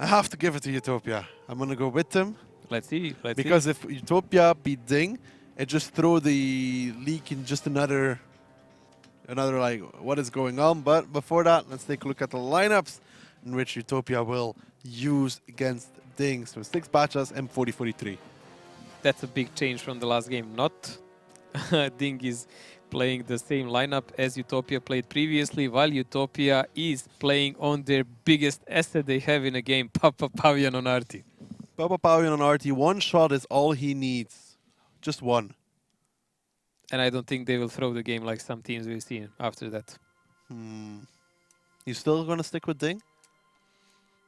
have to give it to Utopia. I'm going to go with them. Let's see. Because if Utopia beat DiNG, it just throw the league in just another like, what is going on? But before that, let's take a look at the lineups in which Utopia will use against DiNG. So 6 Bachas, M4043. That's a big change from the last game. Not DiNG is playing the same lineup as Utopia played previously, while Utopia is playing on their biggest asset they have in a game, Papa Pavian on Arti. Papa Pavian on Arti, 1 shot is all he needs. Just 1. And I don't think they will throw the game like some teams we've seen after that. You still going to stick with DiNG?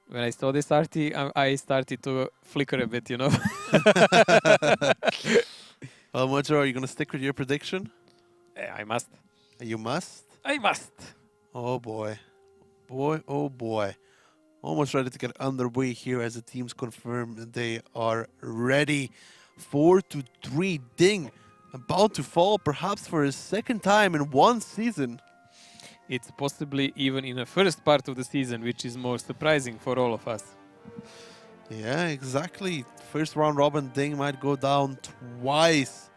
When I saw this Arti, I started to flicker a bit, you know. Well, Mojo, are you going to stick with your prediction? I must. You must? I must. Oh boy. Boy, oh boy. Almost ready to get underway here as the teams confirm that they are ready. 4-3 DiNG. About to fall perhaps for a second time in one season. It's possibly even in the first part of the season, which is more surprising for all of us. Yeah, exactly. First round robin, DiNG might go down twice.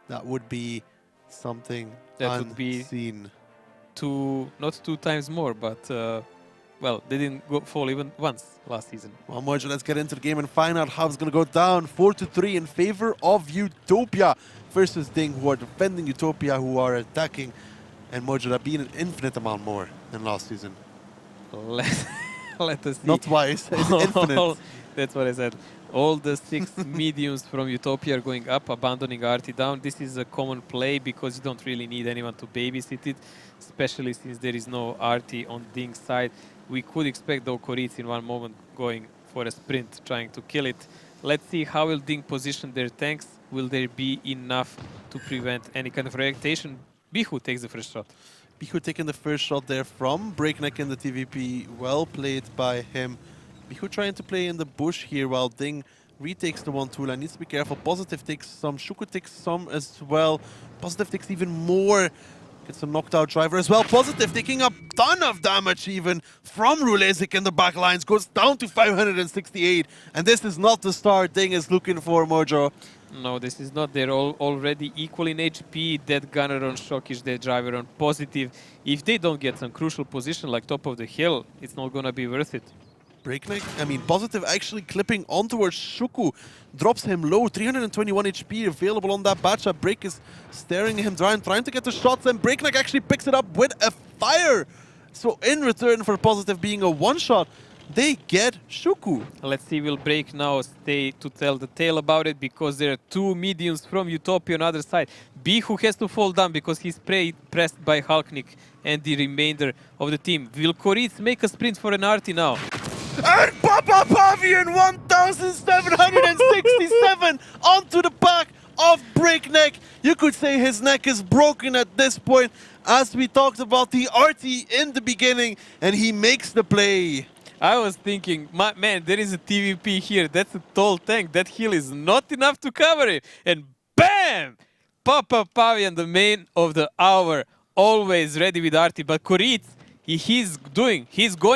That would be something That unseen. would be not 2 times more, but well, they didn't fall even once last season. Well, Mojo, let's get into the game and find out how it's going to go down. 4-3 in favor of Utopia versus DiNG, who are defending Utopia, who are attacking. And Mojo, that being an infinite amount more than last season. Let us see. Not twice, it's infinite. That's what I said. All the 6 mediums from Utopia are going up, abandoning Arti down. This is a common play because you don't really need anyone to babysit it, especially since there is no Arti on DiNG's side. We could expect though Koritz in one moment going for a sprint, trying to kill it. Let's see how will DiNG position their tanks. Will there be enough to prevent any kind of reaction? Bihu takes the first shot. Bihu taking the first shot there from Breakneck in the TVP. Well played by him. Bihu trying to play in the bush here while DiNG retakes the 1-2 line. Needs to be careful. Positive takes some. Shuku takes some as well. Positive takes even more. Gets a knocked out driver as well. Positive taking a ton of damage even from Rulezik in the back lines. Goes down to 568. And this is not the start DiNG is looking for, Mojo. No, this is not. They're all already equal in HP. Dead Gunner on Shockish, Dead Driver on Positive. If they don't get some crucial position like top of the hill, it's not gonna be worth it. Breakneck, I mean, Positive actually clipping on towards Shuku. Drops him low, 321 HP available on that Bacha. Break is staring him dry and trying to get the shots, and Breakneck actually picks it up with a fire. So in return for Positive being a one-shot, they get Shuku. Let's see, will Break now stay to tell the tale about it, because there are two mediums from Utopia on the other side. Bihu has to fall down because he's pressed by Halknik and the remainder of the team. Will Koritz make a sprint for an arty now? And Papa Pavian 1767 onto the back of Breakneck. You could say his neck is broken at this point, as we talked about the RT in the beginning, and he makes the play. I was thinking, man, there is a TVP here. That's a tall tank. That hill is not enough to cover it. And bam! Papa Pavian, the man of the hour, always ready with RT. But Koritz, he's going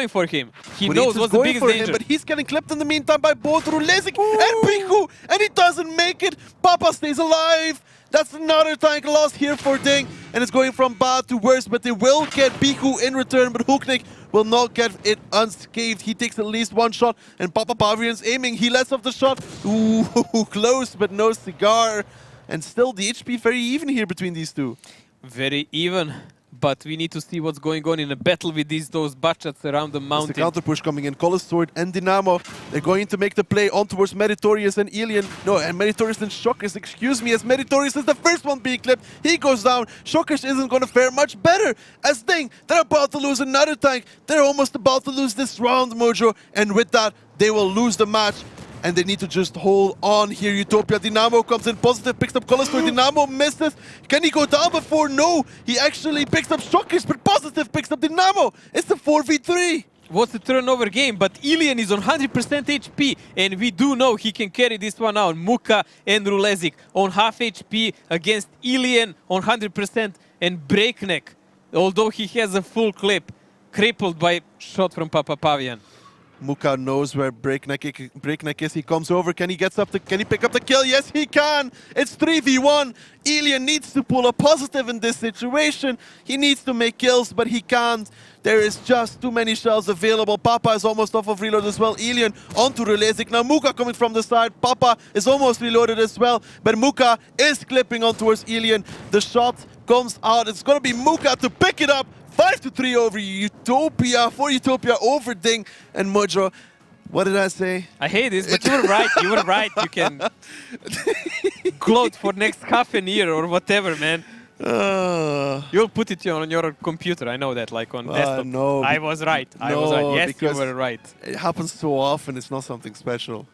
for him. He knows what's the biggest danger. But he's getting clipped in the meantime by both Rulezik and Bihu, and he doesn't make it. Papa stays alive. That's another tank loss here for DiNG, and it's going from bad to worse, but they will get Bihu in return, but Huknik will not get it unscathed. He takes at least one shot, and Papa Pavian's aiming. He lets off the shot. Ooh, close, but no cigar. And still the HP very even here between these two. Very even. But we need to see what's going on in a battle with those bachats around the mountain. There's the counter push coming in. Color Sword and Dynamo. They're going to make the play on towards Meritorious and Alien. No, and Meritorious and Shockers, excuse me, as Meritorious is the first one being clipped. He goes down. Shockers isn't going to fare much better. As DiNG, they're about to lose another tank. They're almost about to lose this round, Mojo. And with that, they will lose the match. And they need to just hold on here. Utopia, Dynamo comes in positive, picks up Color Sword. Dynamo misses. Can he go down before? No. He actually picks up Shockers, but positive picks up Dynamo. It's the 4v3. What's the turnover game? But Ilian is on 100% HP, and we do know he can carry this one out. Muka and Rulezik on half HP against Ilian on 100%, and Breakneck, although he has a full clip, crippled by shot from Papa Pavian. Muka knows where Breakneck is. He comes over. Can he pick up the kill? Yes, he can. It's 3v1. Alien needs to pull a positive in this situation. He needs to make kills, but he can't. There is just too many shells available. Papa is almost off of reload as well. Alien onto Rulezik. Now Muka coming from the side. Papa is almost reloaded as well, but Muka is clipping on towards Alien. The shot comes out. It's going to be Muka to pick it up. 5-3 over Utopia, for Utopia over DiNG and Mojo. What did I say? I hate this, but you were right. You were right. You can gloat for next half a year or whatever, man. You'll put it on your computer. I know that, like on desktop. No, I was right. I was right. Yes, you were right. It happens so often. It's not something special.